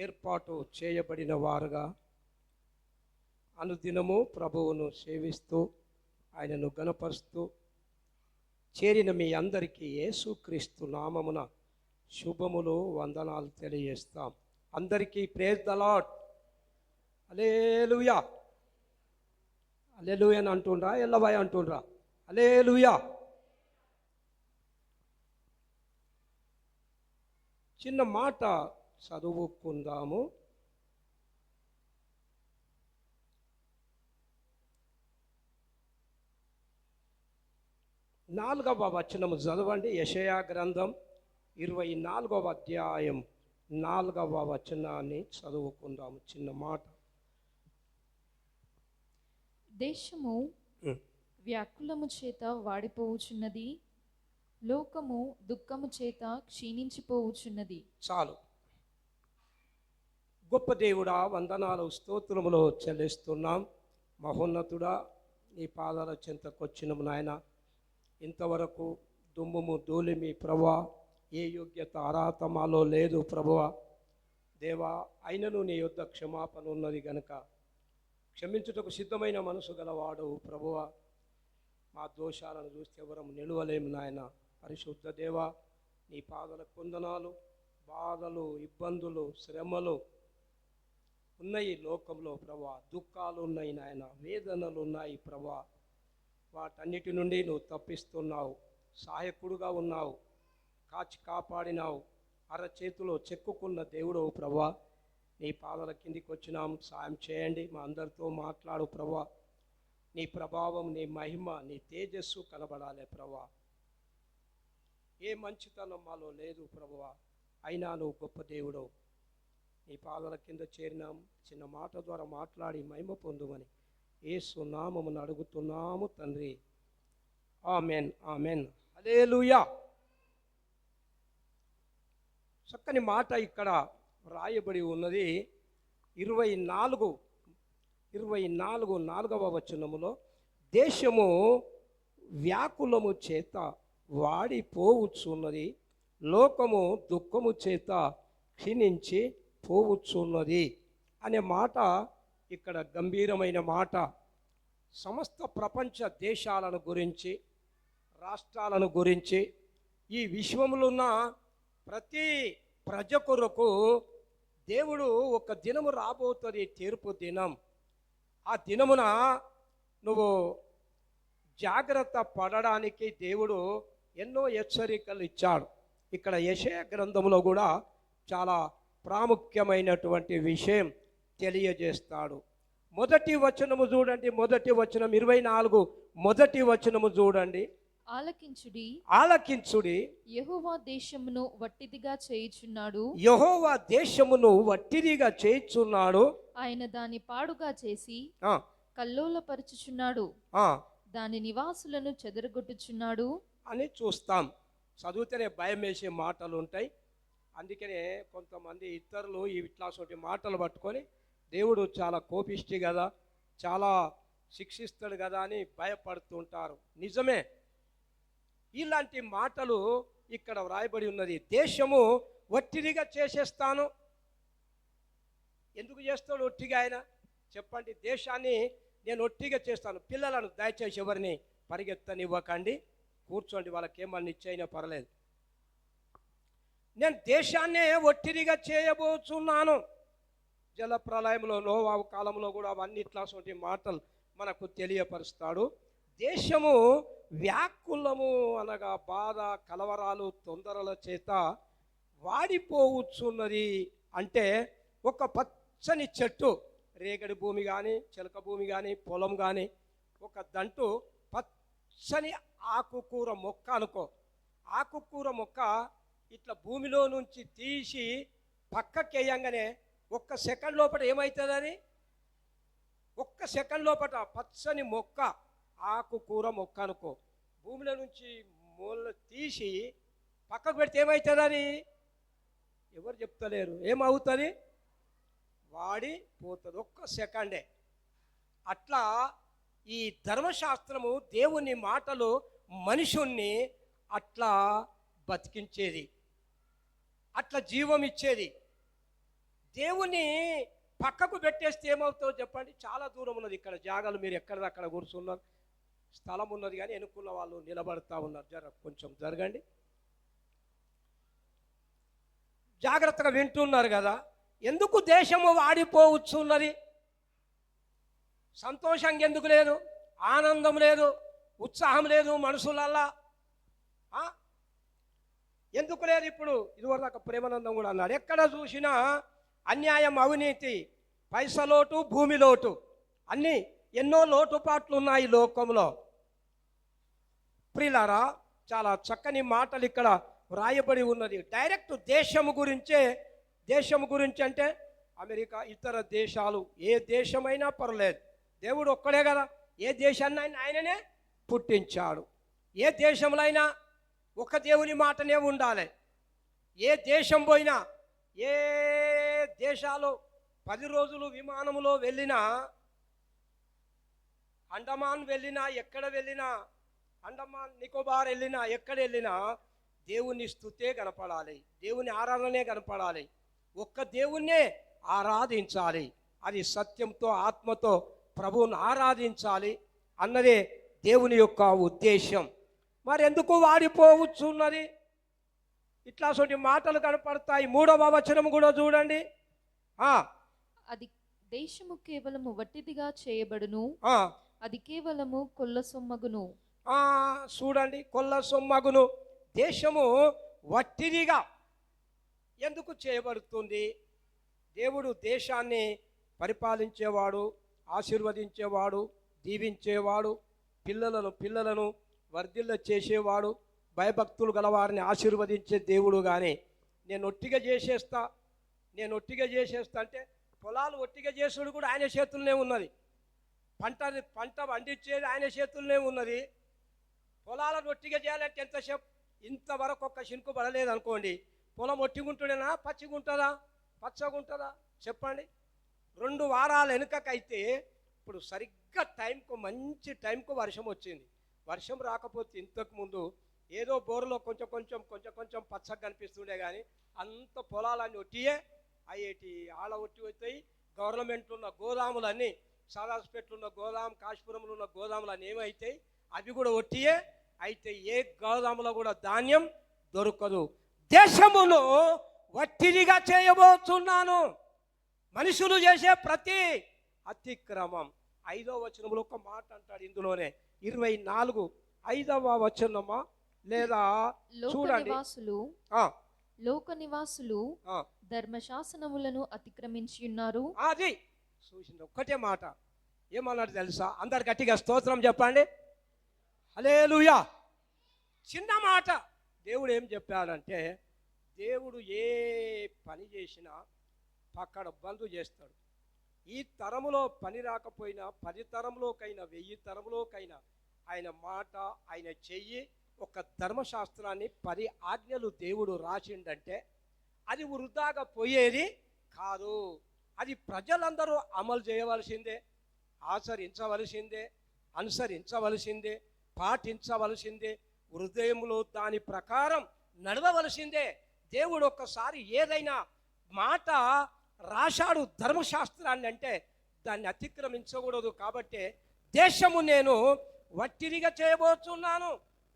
ఏర్పాటు చేయబడిన వారుగా అనుదినము ప్రభువును సేవిస్తూ ఆయనను గణపరుస్తూ చేరిన మీ అందరికీ యేసుక్రీస్తు నామమున శుభములు వందనాలు తెలియజేస్తాం. అందరికీ ప్రేజ్ ద లార్డ్. హల్లెలూయా. హల్లెలూయా అని అంటుండ్రా, ఎల్లబాయ్ అంటుండ్రా? హల్లెలూయా. చిన్న మాట చదువుకుందాము. నాలుగవ వచనము చదవండి. యెషయా గ్రంథం 24వ అధ్యాయం 4వ వచనాన్ని చదువుకుందాము. చిన్న మాట. దేశము వ్యాకులము చేత వాడిపోవుచున్నది, లోకము దుఃఖము చేత క్షీణించిపోవుచున్నది. చాలు. గొప్ప దేవుడా, వందనాలు స్తోత్రములు చెల్లిస్తున్నాం. మహోన్నతుడా, నీ పాదాల చెంతకొచ్చినము నాయన. ఇంతవరకు దుమ్ముము ధూళిమి ప్రభువా, ఏ యోగ్యత అర్హత మాలో లేదు ప్రభువా. దేవా, అయినను నీ యొద్ద క్షమాపణ ఉన్నది గనుక క్షమించుటకు సిద్ధమైన మనసు గలవాడు ప్రభువా. మా దోషాలను చూస్తే ఎవరం నిలువలేము నాయన. పరిశుద్ధ దేవా, నీ పాదాల కొందనాలు. బాధలు, ఇబ్బందులు, శ్రమలు ఉన్నాయి లోకంలో ప్రభా, దుఃఖాలు ఉన్నాయి నాయన, వేదనలు ఉన్నాయి ప్రభా. వాటన్నిటి నుండి నువ్వు తప్పిస్తున్నావు, సహాయకుడుగా ఉన్నావు, కాచి కాపాడినావు, అరచేతిలో చెక్కుకున్న దేవుడు ప్రభా. నీ పాదాల కిందికి వచ్చినాం, సాయం చేయండి, మా అందరితో మాట్లాడు ప్రభా. నీ ప్రభావం, నీ మహిమ, నీ తేజస్సు కనబడాలి ప్రభా. ఏ మంచితనం మాలో లేదు ప్రభువా, అయినా నువ్వు గొప్ప దేవుడు. నీ పాదాల కింద చేరినాం, చిన్న మాట ద్వారా మాట్లాడి మహిమ పొందుమని యేసు నామమును అడుగుతున్నాము తండ్రి. Amen, amen. హల్లెలూయా. చక్కని మాట ఇక్కడ రాయబడి ఉన్నది. 24వ వచనములో, దేశము వ్యాకులము చేత వాడిపోవచ్చున్నది, లోకము దుఃఖము చేత క్షీణించి పోవచ్చున్నది అనే మాట ఇక్కడ గంభీరమైన మాట. సమస్త ప్రపంచ దేశాలను గురించి, రాష్ట్రాలను గురించి, ఈ విశ్వంలో ఉన్న ప్రతి ప్రజ కొరకు దేవుడు ఒక దినము రాబోతుంది, తీర్పు దినం. ఆ దినమున నువ్వు జాగ్రత్త పడడానికి దేవుడు ఎన్నో హెచ్చరికలు ఇచ్చాడు. ఇక్కడ యెషయా గ్రంథంలో కూడా చాలా ప్రాముఖ్యమైనటువంటి విషయం తెలియజేస్తాడు. మొదటి వచనము చూడండి, మొదటి వచనం 24 మొదటి వచనము చూడండి. ఆలకించుడి, ఆలకించుడి, యెహోవా దేశమును వట్టిదిగా చేయుచున్నాడు, యెహోవా దేశమును వట్టిదిగా చేయుచున్నాడు, ఆయన దాని పాడుగా చేసి కల్లోలపరుచుచున్నాడు, దాని నివాసులను చెదరగొట్టుచున్నాడు అని చూస్తాం. చదివితేనే భయం వేసే మాటలు ఉంటాయి. అందుకనే కొంతమంది ఇతరులు ఇట్లాంటి మాటలు పట్టుకొని దేవుడు చాలా కోపిష్టి కదా, చాలా శిక్షిస్తాడు కదా అని భయపడుతుంటారు. నిజమే, ఇలాంటి మాటలు ఇక్కడ వ్రాయబడి ఉన్నది. దేశము ఒట్టిదిగా చేసేస్తాను. ఎందుకు చేస్తాడు ఒట్టిగా ఆయన చెప్పండి? దేశాన్ని నేను ఒట్టిగా చేస్తాను. పిల్లలను దయచేసి ఎవరిని పరిగెత్తనివ్వకండి, కూర్చోండి, వాళ్ళకి ఏమన్నా ఇచ్చైనా పర్లేదు. నేను దేశాన్నే ఒట్టిదిగా చేయబోతున్నాను. జల ప్రళయంలో, నోవాహు కాలంలో కూడా అవన్నీ ఇట్లాంటి మాటలు మనకు తెలియపరుస్తాడు. దేశము వ్యాకులము అనగా బాధ, కలవరాలు, తొందరల చేత వాడిపోవచ్చున్నది. అంటే ఒక పచ్చని చెట్టు, రేగడి భూమి కానీ, చిలక భూమి కానీ, పొలం కానీ, ఒక దంటు పచ్చని ఆకుకూర మొక్క అనుకో. ఆకుకూర మొక్క ఇట్లా భూమిలో నుంచి తీసి పక్కకి వేయంగానే ఒక్క సెకండ్ లోపల ఏమవుతుందని, ఒక్క సెకండ్ లోపల పచ్చని మొక్క, ఆకుకూర మొక్క అనుకో, భూమిలో నుంచి మూల తీసి పక్కకు పెడితే ఏమవుతుందని ఎవరు చెప్తలేరు. ఏమవుతుంది? వాడిపోతుంది ఒక్క సెకండే. అట్లా ఈ ధర్మశాస్త్రము, దేవుని మాటలు మనుషుణ్ణి అట్లా బతికించేది, అట్లా జీవం ఇచ్చేది. దేవుని పక్కకు పెట్టేస్తే ఏమవుతుందో చెప్పండి. చాలా దూరం ఉన్నది. ఇక్కడ జాగాలు మీరు ఎక్కడిదక్కడ కూర్చున్నారు, స్థలం ఉన్నది, కానీ ఎన్నుకున్న వాళ్ళు నిలబడతా ఉన్నారు. కొంచెం జరగండి, జాగ్రత్తగా వింటున్నారు కదా. ఎందుకు దేశము వాడిపోవచ్చున్నది? సంతోషంగా ఎందుకు లేదు? ఆనందం లేదు, ఉత్సాహం లేదు మనసులల్లా. ఎందుకు లేదు? ఇప్పుడు ఇదివరకు ప్రేమానందం కూడా అన్నాడు, ఎక్కడ చూసినా అన్యాయం, అవినీతి, పైసలోటు, భూమి లోటు, అన్నీ ఎన్నో లోటుపాట్లు ఉన్నాయి లోకంలో. ప్రియులారా, చాలా చక్కని మాటలు ఇక్కడ వ్రాయబడి ఉన్నది. డైరెక్ట్ దేశము గురించి అంటే అమెరికా, ఇతర దేశాలు, ఏ దేశమైనా పర్లేదు, దేవుడు ఒక్కడే కదా. ఏ దేశాన్ని ఆయననే పుట్టించాడు. ఏ దేశంలో అయినా ఒక దేవుని మాటనే ఉండాలి. ఏ దేశం పోయినా, ఏ దేశాలు 10 రోజులు విమానంలో వెళ్ళినా, అండమాన్ వెళ్ళినా, ఎక్కడ వెళ్ళినా, అండమాన్ నికోబార్ వెళ్ళినా, ఎక్కడ వెళ్ళినా దేవుని స్తుతే కనపడాలి, దేవుని ఆరాధనే కనపడాలి, ఒక్క దేవుణ్ణే ఆరాధించాలి. అది సత్యంతో ఆత్మతో ప్రభువుని ఆరాధించాలి అన్నదే దేవుని యొక్క ఉద్దేశం. మరి ఎందుకు వాడిపోవచ్చున్నది? ఇట్లాంటి మాటలు కనపడతాయి. 3వ వచనం కూడా చూడండి. అది దేశము కేవలము వట్టిదిగా చేయబడును, అది కేవలము కొల్ల సొమ్మగును. చూడండి, కొల్ల సొమ్మగును. దేశము వట్టిదిగా ఎందుకు చేయబడుతుంది? దేవుడు దేశాన్ని పరిపాలించేవాడు, ఆశీర్వదించేవాడు, దీవించేవాడు, పిల్లలను వర్ధిల్ల చేసేవాడు, భయభక్తులు గలవారిని ఆశీర్వదించే దేవుడు. కానీ నేను ఒట్టిగా చేసేస్తా అంటే పొలాలు ఒట్టిగా చేసుడు కూడా ఆయన చేతుల్లోనే ఉన్నది. పంట పండించేది ఆయన చేతుల్లోనే ఉన్నది. పొలాలను ఒట్టిగా చేయాలంటే ఎంతసేపు? ఇంతవరకు ఒక్క శినుకు పడలేదు అనుకోండి, పొలం ఒట్టిగుంటుండేనా, పచ్చగుంటుందా చెప్పండి? 2 వారాల వెనుకకైతే ఇప్పుడు సరిగ్గా మంచి టైంకు వర్షం వచ్చింది. వర్షం రాకపోతే ఇంతకుముందు ఏదో బోరులో కొంచెం పచ్చగా కనిపిస్తుండే, కానీ అంత పొలాలన్నీ ఒట్టియే అయ్యేటి. ఆళ్ళ ఒట్టి అవుతాయి. గవర్నమెంట్లో ఉన్న గోదాములన్నీ, సాదాస్పేటలో ఉన్న గోదాం, కాశీపురంలో ఉన్న గోదాములన్నీ ఏమవుతాయి? అవి కూడా ఒట్టియే అయితే. ఏ గోదాములో కూడా ధాన్యం దొరకదు. దేశమును వట్టిదిగా చేయబోతున్నాను. మనుషులు చేసే ప్రతి అతిక్రమం. 5వ వచనంలో ఒక మాట అంటాడు, ఇందులోనే 24 5వ వచనమా లేదా చూడండి. లోక నివాసులు ధర్మశాసనములను అతిక్రమించి ఉన్నారు. అది చూసింది. ఒక్కటే మాట ఏమన్నాడు తెలుసా? అందరు గట్టిగా స్తోత్రం చెప్పండి. హల్లెలూయా. చిన్న మాట. దేవుడు ఏం చెప్పాడంటే, దేవుడు ఏ పని చేసినా పక్కడ బంధు చేస్తాడు. ఈ తరములో పని రాకపోయినా 10 తరంలోకైనా 1000 తరంలోకైనా ఆయన మాట, ఆయన చెయ్యి, ఒక ధర్మశాస్త్రాన్ని 10 ఆజ్ఞలు దేవుడు రాసిండంటే అది వృధాగా పోయేది కాదు. అది ప్రజలందరూ అమలు చేయవలసిందే, ఆచరించవలసిందే, అనుసరించవలసిందే, పాటించవలసిందే, హృదయంలో దాని ప్రకారం నడవవలసిందే. దేవుడు ఒక్కసారి ఏదైనా మాట రాశాడు ధర్మశాస్త్రాన్ని అంటే దాన్ని అతిక్రమించకూడదు. కాబట్టి దేశము నేను వట్టిదిగా చేయబోతున్నాను,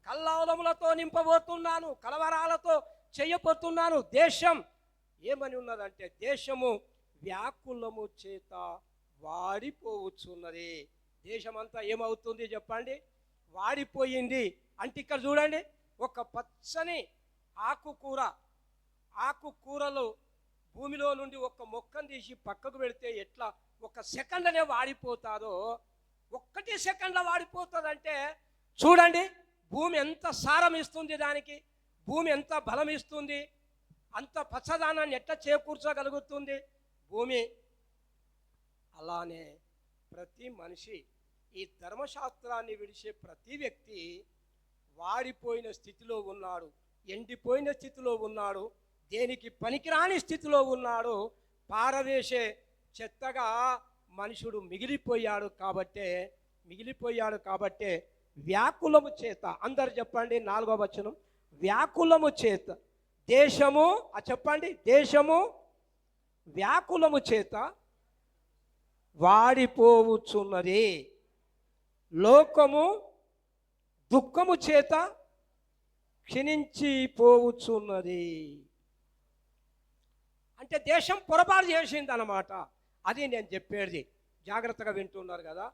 కల్లోలములతో నింపబోతున్నాను, కలవరాలతో చేయబోతున్నాను. దేశం ఏమని ఉన్నదంటే, దేశము వ్యాకులము చేత వాడిపోవచ్చున్నది. దేశమంతా ఏమవుతుంది చెప్పండి? వాడిపోయింది. అంటే ఇక్కడ చూడండి, ఒక పచ్చని ఆకుకూరలు భూమిలో నుండి ఒక మొక్కను తీసి పక్కకు పెడితే ఎట్లా ఒక సెకండ్లోనే వాడిపోతాదో, 1 సెకండ్లో వాడిపోతుందంటే చూడండి భూమి ఎంత సారం ఇస్తుంది, దానికి భూమి ఎంత బలం ఇస్తుంది, అంత పచ్చదనాన్ని ఎట్లా చేకూర్చగలుగుతుంది భూమి. అలానే ప్రతి మనిషి, ఈ ధర్మశాస్త్రాన్ని విడిచే ప్రతి వ్యక్తి వాడిపోయిన స్థితిలో ఉన్నాడు, ఎండిపోయిన స్థితిలో ఉన్నాడు, దేనికి పనికిరాని స్థితిలో ఉన్నాడు, పారవేసే చెత్తగా మనుషుడు మిగిలిపోయాడు. కాబట్టే వ్యాకులము చేత, అందరు చెప్పండి 4వ వచనం, వ్యాకులము చేత దేశము, చెప్పండి, దేశము వ్యాకులము చేత వాడిపోవచ్చున్నది. లోకము దుఃఖము చేత క్షీణించిపోవచ్చున్నది. అంటే దేశం పొరపాటు చేసింది అన్నమాట. అది నేను చెప్పేది. జాగ్రత్తగా వింటున్నారు కదా.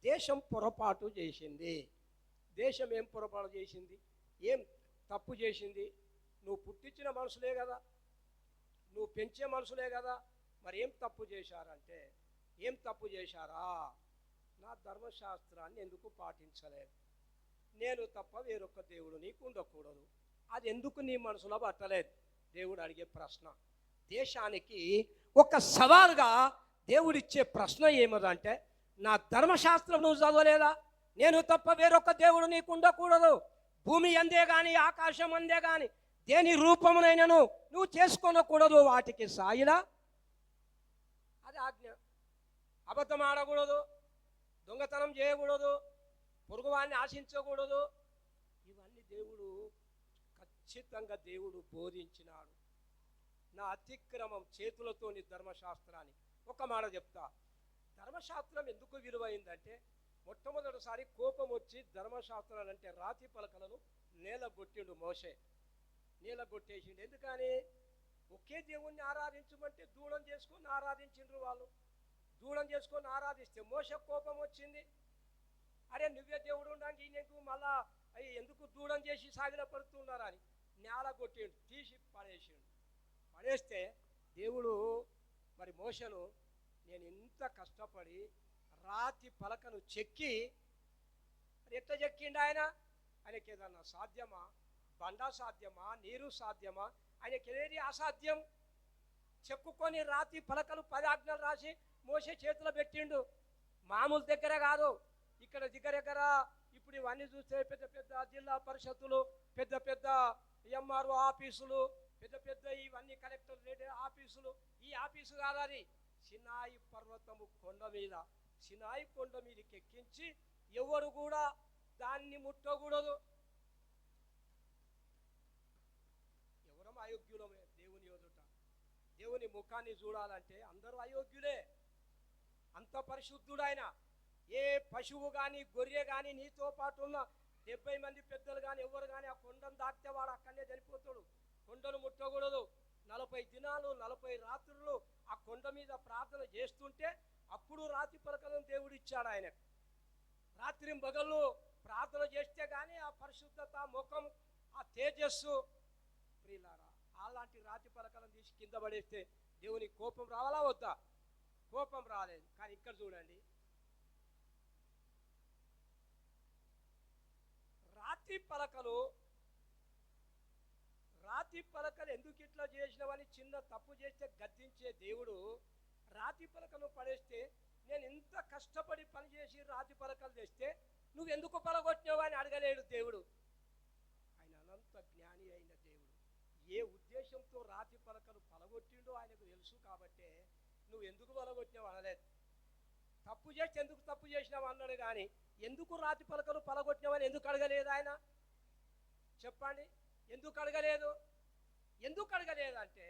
దేశం పొరపాటు చేసింది. దేశం ఏం పొరపాటు చేసింది? ఏం తప్పు చేసింది? నువ్వు పుట్టించిన మనుషులే కదా, నువ్వు పెంచే మనుషులే కదా. మరి ఏం తప్పు చేశారంటే, ఏం తప్పు చేశారా? నా ధర్మశాస్త్రాన్ని ఎందుకు పాటించలేదు? నేను తప్ప వేరొక దేవుడు నీకు ఉండకూడదు. అది ఎందుకు నీ మనసులో పట్టలేదు? దేవుడు అడిగే ప్రశ్న. దేశానికి ఒక సవాలుగా దేవుడిచ్చే ప్రశ్న ఏమదంటే, నా ధర్మశాస్త్రం నువ్వు చదవలేదా? నేను తప్ప వేరొక దేవుడు నీకు ఉండకూడదు. భూమి అందే కానీ ఆకాశం అందే కానీ దేని రూపమునైనను నువ్వు చేసుకోనకూడదు. వాటికి సాయిలా అది ఆజ్ఞ. అబద్ధం ఆడకూడదు, దొంగతనం చేయకూడదు, పొరుగువాన్ని ఆశించకూడదు. ఇవన్నీ దేవుడు ఖచ్చితంగా దేవుడు బోధించినాడు. నా అతిక్రమం చేతులతోని ధర్మశాస్త్రాన్ని ఒక మాట చెప్తా. ధర్మశాస్త్రం ఎందుకు విలువైందంటే, మొట్టమొదటిసారి కోపం వచ్చి ధర్మశాస్త్రాలు అంటే రాతి పలకలను నేలగొట్టిండు మోషే. నేలగొట్టేసిండు. ఎందుకని? ఒకే దేవుణ్ణి ఆరాధించమంటే దూడం చేసుకొని ఆరాధించిండ్రు వాళ్ళు. దూడం చేసుకొని ఆరాధిస్తే మోషే కోపం వచ్చింది. అరే నువ్వే దేవుడు ఉండడానికి నీకు మళ్ళా ఎందుకు దూడం చేసి సాగిలపడుతున్నారని నేల కొట్టిండు, తీసి పడేసిండు. పడేస్తే దేవుడు మరి మోషను, నేను ఇంత కష్టపడి రాతి పలకను చెక్కి, ఎట్లా చెక్కిండు ఆయన? ఆయనకి ఏదన్నా సాధ్యమా? బండ సాధ్యమా? నీరు సాధ్యమా? ఆయనకి ఏది అసాధ్యం? చెక్కుకొని రాతి పలకలు 10 ఆజ్ఞలు రాసి మోసే చేతిలో పెట్టిండు. మామూలు దగ్గర కాదు, ఇక్కడ దగ్గర ఇప్పుడు ఇవన్నీ చూస్తే పెద్ద పెద్ద జిల్లా పరిషత్తులు, పెద్ద పెద్ద ఎంఆర్ఓ ఆఫీసులు, పెద్ద పెద్ద ఇవన్నీ కలెక్టర్ ఆఫీసులు. ఈ ఆఫీసు కాదు అది. సినాయి పర్వతము కొండ మీద, సినాయి కొండ మీదకి ఎక్కించి ఎవరు కూడా దాన్ని ముట్టకూడదు. ఎవరం అయోగ్యులమే దేవుని ఎదుట. దేవుని ముఖాన్ని చూడాలంటే అందరూ అయోగ్యులే. అంత పరిశుద్ధుడు ఆయన. ఏ పశువు కానీ గొర్రె కానీ నీతో పాటు ఉన్న 70 మంది పెద్దలు కానీ ఎవరు కానీ ఆ కొండను దాటితే వాడు అక్కడనే చనిపోతాడు. కొండను ముట్టకూడదు. 40 దినాలు 40 రాత్రులు ఆ కొండ మీద ప్రార్థన చేస్తుంటే అప్పుడు రాతి పలకలను దేవుడు ఇచ్చాడు ఆయన. రాత్రి పగళ్ళు ప్రార్థన చేస్తే కానీ ఆ పరిశుద్ధత, ముఖం, ఆ తేజస్సు ప్రియులారా, అలాంటి రాతి పలకలను తీసి కింద పడేస్తే దేవుని కోపం రావాలా వద్దా? కోపం రాలేదు. కానీ ఇక్కడ చూడండి, రాతి పలకలు ఎందుకు ఇట్లా చేసినవని చిన్న తప్పు చేస్తే గద్దించే దేవుడు రాతి పలకను పడేస్తే, నేను ఇంత కష్టపడి పనిచేసి రాతి పలకలు తెస్తే నువ్వు ఎందుకు పలగొట్టినావు అని అడగలేడు దేవుడు. ఆయన అనంత జ్ఞాని అయిన దేవుడు. ఏ ఉద్దేశంతో రాతి పలకలు పలగొట్టిండో ఆయనకు తెలుసు. కాబట్టే నువ్వు ఎందుకు పలగొట్టినావు అనలేదు. తప్పు చేస్తే ఎందుకు తప్పు చేసినావు అన్నాడు. కానీ ఎందుకు రాతి పలకలు పలగొట్టినావని ఎందుకు అడగలేదు ఆయన? చెప్పండి, ఎందుకు అడగలేదు? ఎందుకు అడగలేదంటే,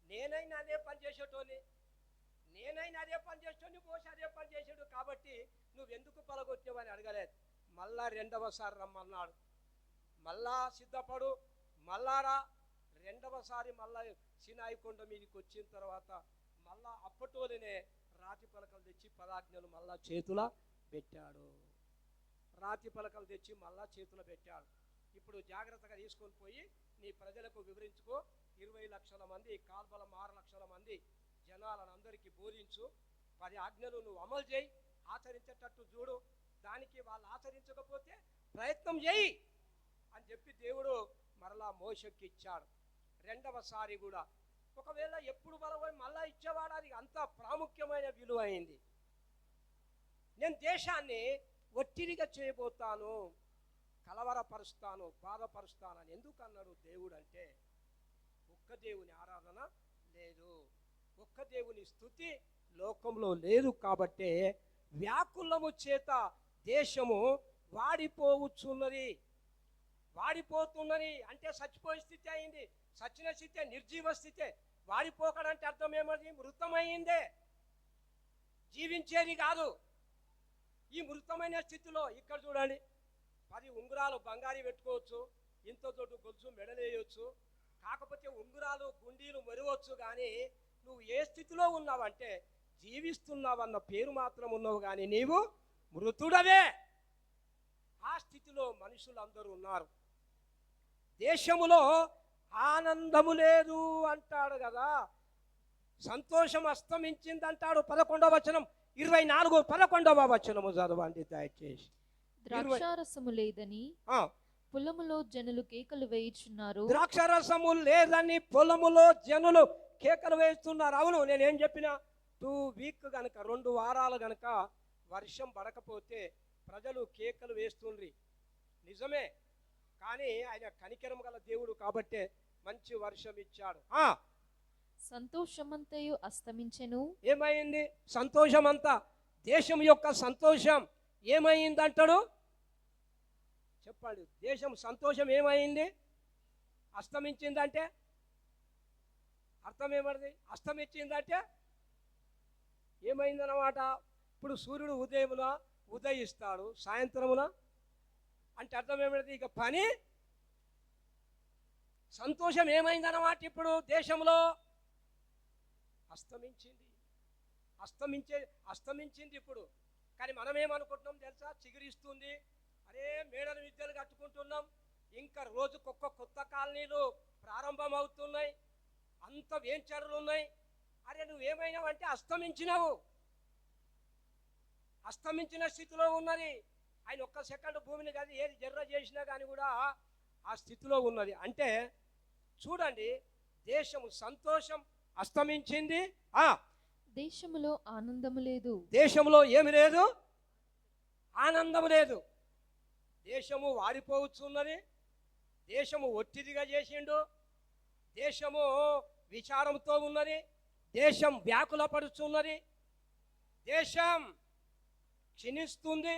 నేనైనా అదే పని చేసేటోని, మోసే అదే పని చేసాడు. కాబట్టి నువ్వెందుకు పలగొట్టావని అడగలేదు. మళ్ళా 2వసారి రమ్మన్నాడు. మళ్ళా సిద్ధపడు, మళ్ళారా. 2వసారి మళ్ళా సినాయి కొండ మీదకి వచ్చిన తర్వాత మళ్ళా అప్పటోనే రాతి పలకలు తెచ్చి 10 ఆజ్ఞలు మళ్ళా చేతుల పెట్టాడు. రాతి పలకలు తెచ్చి మళ్ళా చేతుల పెట్టాడు. ఇప్పుడు జాగ్రత్తగా తీసుకొని పోయి నీ ప్రజలకు వివరించుకో. 20 లక్షల మంది, కాల్బలం 6 లక్షల మంది జనాలను అందరికీ బోధించు. 10 ఆజ్ఞలు నువ్వు అమలు చేయి, ఆచరించేటట్టు చూడు. దానికి వాళ్ళు ఆచరించకపోతే ప్రయత్నం చేయి అని చెప్పి దేవుడు మరలా మోషకి ఇచ్చాడు. 2వసారి కూడా ఒకవేళ ఎప్పుడు బలపోయి మళ్ళా ఇచ్చేవాడు. అది అంత ప్రాముఖ్యమైన విలువ అయింది. నేను దేశాన్ని ఒత్తిడిగా చేయబోతాను, కలవరపరుస్తాను, బాధపరుస్తానని ఎందుకు అన్నాడు దేవుడు అంటే, ఒక్క దేవుని ఆరాధన లేదు, ఒక్క దేవుని స్తుతి లోకంలో లేదు. కాబట్టే వ్యాకులము చేత దేశము వాడిపోతున్నది అంటే చచ్చిపోయే స్థితి అయింది. సచిన స్థితే, నిర్జీవ స్థితే. వాడిపోకడంటే అర్థం ఏమది? మృతమైందే, జీవించేది కాదు. ఈ మృతమైన స్థితిలో ఇక్కడ చూడండి, 10 ఉంగరాలు బంగారీ పెట్టుకోవచ్చు, ఇంత దొడ్డు గొలుసు మెడలేయచ్చు, కాకపోతే ఉంగరాలు గుండీలు మరవచ్చు, కానీ నువ్వు ఏ స్థితిలో ఉన్నావంటే జీవిస్తున్నావన్న పేరు మాత్రం ఉన్నావు, కానీ నీవు మృతుడవే. ఆ స్థితిలో మనుషులందరూ ఉన్నారు. దేశములో ఆనందము లేదు అంటాడు కదా, సంతోషం అస్తమించింది అంటాడు. 11వ వచనం, 11వ వచనము చదవండి దయచేసి. ద్రాక్షారసము లేదని పొలములో జనులు కేకలు వేయుచున్నారు. ద్రాక్షారసము లేదని పొలములో జనులు కేకలు వేస్తున్నారు. అవును, నేనేం చెప్పినా 2 వీక్ గనక, 2 వారాలు గనక వర్షం పడకపోతే ప్రజలు కేకలు వేస్తుండ్రి. నిజమే, కానీ ఆయన కనికరం గల దేవుడు కాబట్టే మంచి వర్షం ఇచ్చాడు. సంతోషమంతయు అస్తమించెను. ఏమైంది? సంతోషమంతా, దేశం యొక్క సంతోషం ఏమైందంటాడు? చెప్పండి. దేశం సంతోషం ఏమైంది? అస్తమించిందంటే అర్థం ఏమన్నది? అస్తమించిందంటే ఏమైందన్నమాట. ఇప్పుడు సూర్యుడు ఉదయమున ఉదయిస్తాడు, సాయంత్రమున అంటే అర్థం ఏమన్నది? ఇక పని. సంతోషం ఏమైందన్నమాట ఇప్పుడు దేశంలో? అస్తమించింది ఇప్పుడు. కానీ మనం ఏమనుకుంటున్నాం తెలుసా? చిగురిస్తుంది, అరే మేడలు విద్యలు కట్టుకుంటున్నాం, ఇంకా రోజుకొక్క కొత్త కాలనీలు ప్రారంభమవుతున్నాయి, అంత వేంచర్లు ఉన్నాయి. అరే నువ్వేమైనావంటే అస్తమించినావు, అస్తమించిన స్థితిలో ఉన్నది. ఆయన ఒక్క సెకండ్ భూమిని కాదు, ఏది జర్ర చేసినా కానీ కూడా ఆ స్థితిలో ఉన్నది. అంటే చూడండి, దేశము సంతోషం అస్తమించింది. దేశములో ఆనందము లేదు. దేశంలో ఏమి లేదు? ఆనందము లేదు. దేశము వాడిపోవచ్చున్నది, దేశము ఒత్తిడిగా చేసిండు, దేశము విచారంతో ఉన్నది, దేశం వ్యాకులపడుచున్నది, దేశం క్షీణిస్తుంది.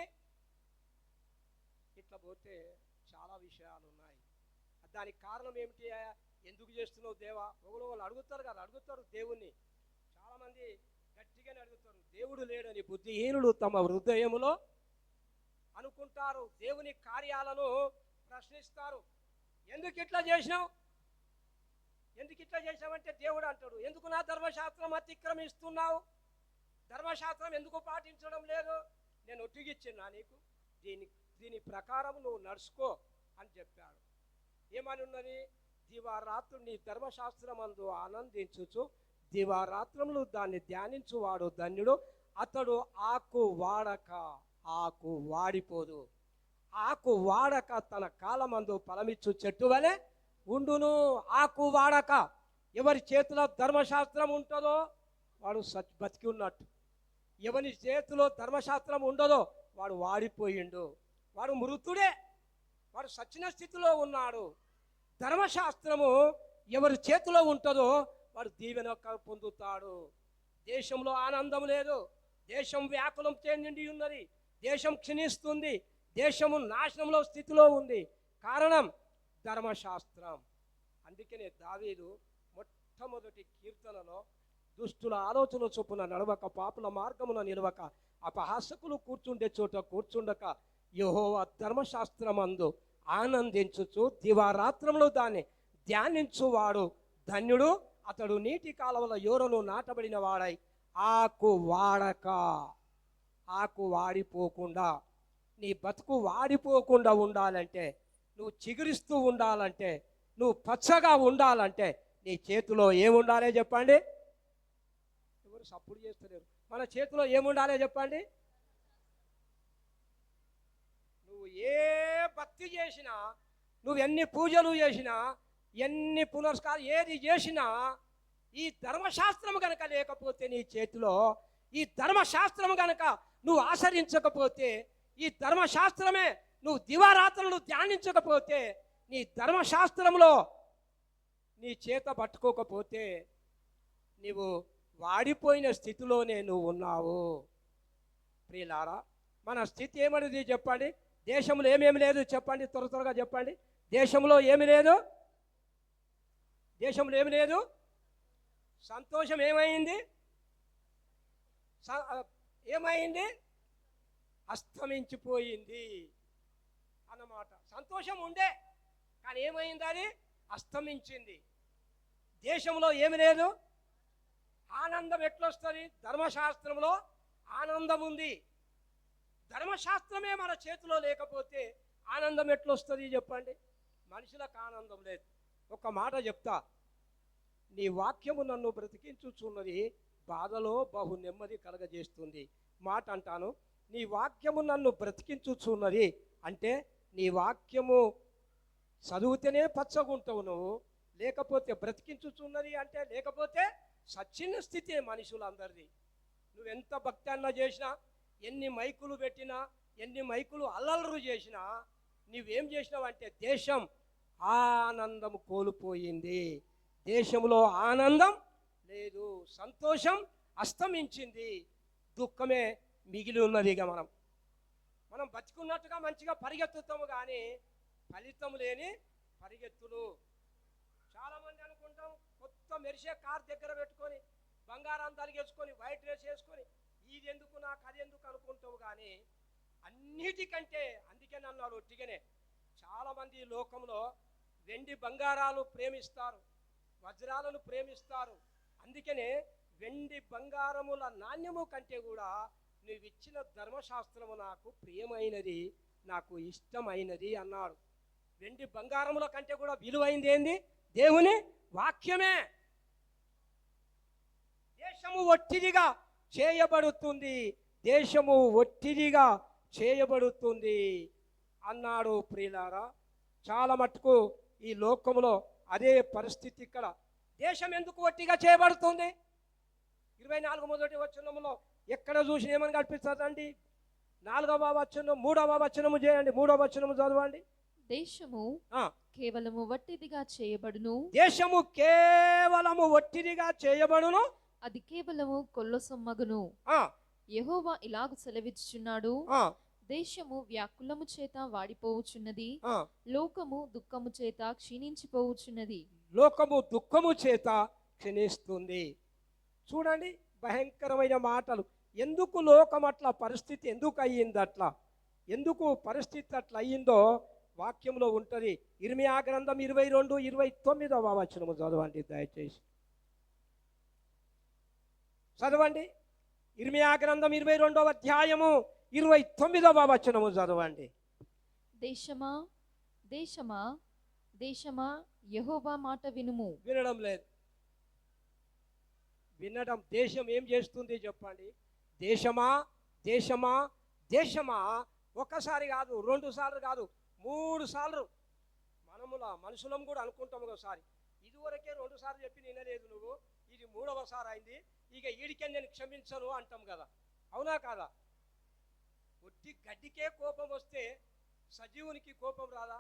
ఇట్లా పోతే చాలా విషయాలు ఉన్నాయి. దానికి కారణం ఏమిటి? ఎందుకు చేస్తున్నావు దేవా? వాళ్ళు అడుగుతారు కదా, అడుగుతారు దేవుణ్ణి. చాలామంది గట్టిగానే అడుగుతారు, దేవుడు లేడని బుద్ధిహీనులు తమ హృదయములో అనుకుంటారు. దేవుని కార్యాలను ప్రశ్నిస్తారు. ఎందుకు ఇట్లా చేసినావు? ఎందుకు ఇట్లా చేసావంటే దేవుడు అంటాడు, ఎందుకు నా ధర్మశాస్త్రం అతిక్రమిస్తున్నావు? ధర్మశాస్త్రం ఎందుకు పాటించడం లేదు? నేను ఒట్టిగిచ్చినా నీకు, దీని ప్రకారం నువ్వు నడుచుకో అని చెప్పాడు. ఏమని ఉన్నది? దివారాత్రులు నీ ధర్మశాస్త్రమందు ఆనందించుచు దివారాత్రములు దాన్ని ధ్యానించువాడు ధన్యుడు, అతడు ఆకు వాడిపోదు, ఆకు వాడక తన కాలమందు ఫలమిచ్చు చెట్టు వలె ఉండును. ఆకు వాడక, ఎవరి చేతిలో ధర్మశాస్త్రం ఉంటుందో వాడు బతికి ఉన్నట్టు, ఎవరి చేతిలో ధర్మశాస్త్రం ఉండదో వాడు వాడిపోయిండు, వాడు మృతుడే, వాడు సచిన స్థితిలో ఉన్నాడు. ధర్మశాస్త్రము ఎవరి చేతిలో ఉంటుందో వాడు దీవెన పొందుతాడు. దేశంలో ఆనందం లేదు, దేశం వ్యాకులం చెంది ఉన్నది, దేశం క్షీణిస్తుంది, దేశము నాశనంలో స్థితిలో ఉంది. కారణం ధర్మశాస్త్రం. అందుకనే దావీదు మొట్టమొదటి కీర్తనలో, దుష్టుల ఆలోచన చొప్పున నడవక, పాపుల మార్గమున నిలవక, అపహాసకులు కూర్చుండే చోట కూర్చుండక, యెహోవా ధర్మశాస్త్రమందు ఆనందించుచు దివారాత్రములు దాన్ని ధ్యానించువాడు ధన్యుడు, అతడు నీటి కాలువల యోరను నాటబడిన వాడై ఆకు వాడిపోకుండా, నీ బతుకు వాడిపోకుండా ఉండాలంటే, నువ్వు చిగురిస్తూ ఉండాలంటే, నువ్వు పచ్చగా ఉండాలంటే నీ చేతిలో ఏముండాలో చెప్పండి? ఎవరు సప్పుడు చేస్తలేరు. మన చేతిలో ఏముండాలో చెప్పండి? నువ్వు ఏ భక్తి చేసినా, నువ్వు ఎన్ని పూజలు చేసినా, ఎన్ని పునస్కారం ఏది చేసినా, ఈ ధర్మశాస్త్రం కనుక లేకపోతే నీ చేతిలో, ఈ ధర్మశాస్త్రం కనుక నువ్వు ఆచరించకపోతే, ఈ ధర్మశాస్త్రమే నువ్వు దివారాత్రులు ధ్యానించకపోతే, నీ ధర్మశాస్త్రంలో నీ చేత పట్టుకోకపోతే నీవు వాడిపోయిన స్థితిలోనే నువ్వు ఉన్నావు. ప్రియులారా, మన స్థితి ఏమనేది చెప్పండి? దేశంలో ఏమేమి లేదు చెప్పండి, త్వరగా చెప్పండి. దేశంలో ఏమి లేదు? దేశంలో ఏమి లేదు? సంతోషం ఏమైంది? ఏమైంది? అస్తమించిపోయింది అన్నమాట. సంతోషం ఉండే కానీ ఏమైంది? అది అస్తమించింది. దేశంలో ఏమి లేదు. ఆనందం ఎట్లొస్తుంది? ధర్మశాస్త్రంలో ఆనందం ఉంది. ధర్మశాస్త్రమే మన చేతిలో లేకపోతే ఆనందం ఎట్లొస్తుంది చెప్పండి? మనుషులకు ఆనందం లేదు. ఒక మాట చెప్తా, నీ వాక్యము నన్ను బ్రతికించుచున్నది, బాధలో బహు నెమ్మది కలగజేస్తుంది. మాట అంటాను, నీ వాక్యము నన్ను బ్రతికించుచున్నది అంటే నీ వాక్యము చదివితేనే పచ్చగుంటావు నువ్వు, లేకపోతే బ్రతికించుచున్నది అంటే లేకపోతే సచ్చిన స్థితి మనుషులందరిది. నువ్వెంత భక్తి అన్న చేసినా, ఎన్ని మైకులు పెట్టినా, ఎన్ని మైకులు అల్లర్లు చేసినా నువ్వేం చేసినావంటే దేశం ఆనందం కోల్పోయింది. దేశంలో ఆనందం లేదు, సంతోషం అస్తమించింది, దుఃఖమే మిగిలి ఉన్నది. ఇక మనం బతికున్నట్టుగా మంచిగా పరిగెత్తుతాము కానీ ఫలితం లేని పరిగెత్తులు. చాలామంది అనుకుంటాం కొత్త మెరిసే కార్ దగ్గర పెట్టుకొని బంగారం తలిగేసుకొని వైట్ డ్రెస్ వేసుకొని ఇది ఎందుకు నాకు అది ఎందుకు అనుకుంటావు కానీ అన్నిటికంటే, అందుకే నన్ను ఒట్టిగానే చాలామంది లోకంలో వెండి బంగారాలు ప్రేమిస్తారు, వజ్రాలను ప్రేమిస్తారు. అందుకనే వెండి బంగారముల నాణ్యము కంటే కూడా నువ్వు ఇచ్చిన ధర్మశాస్త్రము నాకు ప్రియమైనది, నాకు ఇష్టమైనది అన్నాడు. వెండి బంగారముల కంటే కూడా విలువైంది ఏంది? దేవుని వాక్యమే. దేశము ఒట్టిదిగా చేయబడుతుంది, దేశము ఒట్టిదిగా చేయబడుతుంది అన్నాడు. ప్రియులారా, చాలా మటుకు ఈ లోకంలో అదే పరిస్థితి. ఇక్కడ దేశం ఎందుకు ఒట్టిగా చేయబడుతుంది? 24 మొదటి వచనములో ఎక్కడ చూసి ఏమని కనిపిస్తుందండి? 4వ వచనం 3వ వచనము చేయండి, 3వ వచనము చదవండి. దేశము కేవలము వట్టిదిగా చేయబడును, దేశము కేవలము వట్టిదిగా చేయబడును, అది కేవలము కొల్లసొమ్మగును. యెహోవా ఇలాగు సెలవిచ్చుచున్నాడు, దేశము వ్యాకులము చేత వాడిపోవుచున్నది, లోకము దుఃఖము చేత క్షీణించిపోవుచున్నది. లోకము దుఃఖము చేత క్షీణిస్తుంది. చూడండి, భయంకరమైన మాటలు. ఎందుకు లోకం అట్లా పరిస్థితి ఎందుకు అయ్యింది? అట్లా ఎందుకు పరిస్థితి అట్లా అయ్యిందో వాక్యంలో ఉంటుంది. ఇర్మియా గ్రంథం 22-29వ వచనము చదవండి దయచేసి. చదవండి, ఇర్మియా గ్రంథం 22వ అధ్యాయము 29వ వచనము చదవండి. దేశమా దేశమా దేశమా యెహోవా మాట వినుము. వినడం లేదు. వినడం. దేశం ఏం చేస్తుంది చెప్పండి? దేశమా దేశమా దేశమా ఒకసారి కాదు, 2 సార్లు కాదు, 3 సార్లు మనుషులం కూడా అనుకుంటాము. ఒకసారి ఇదివరకే 2 సార్లు చెప్పి వినలేదు నువ్వు, ఇది 3వ సారి అయింది, ఇక ఈడికే నేను క్షమించను అంటాం కదా, అవునా కాదా? ఒట్టి గడ్డికే కోపం వస్తే సజీవునికి కోపం రాదా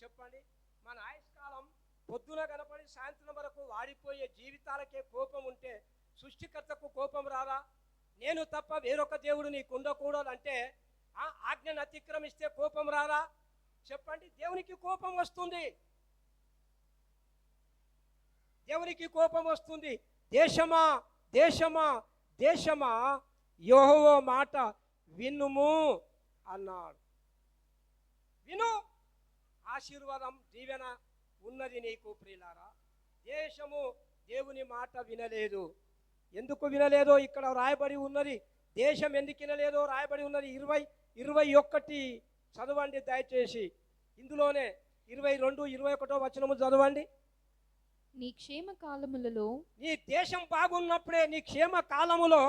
చెప్పండి? మన ఆయుష్కాలం పొద్దున కనపడి సాయంత్రం వరకు వాడిపోయే జీవితాలకే కోపం ఉంటే సృష్టికర్తకు కోపం రాదా? నేను తప్ప వేరొక దేవుడు నీకు ఉండకూడదంటే ఆజ్ఞను అతిక్రమిస్తే కోపం రాదా చెప్పండి? దేవునికి కోపం వస్తుంది, దేవునికి కోపం వస్తుంది. దేశమా దేశమా దేశమా యెహోవా మాట వినుము అన్నాడు. విను, ఆశీర్వాదం దీవెన ఉన్నది నీకు. ప్రియులారా, దేశము దేవుని మాట వినలేదు. ఎందుకు వినలేదో ఇక్కడ రాయబడి ఉన్నది. దేశం ఎందుకు వినలేదో రాయబడి ఉన్నది. 21 చదవండి దయచేసి. ఇందులోనే 22-21 వచనము చదవండి. నీ క్షేమ కాలములలో, నీ దేశం బాగున్నప్పుడే, నీ క్షేమ కాలములో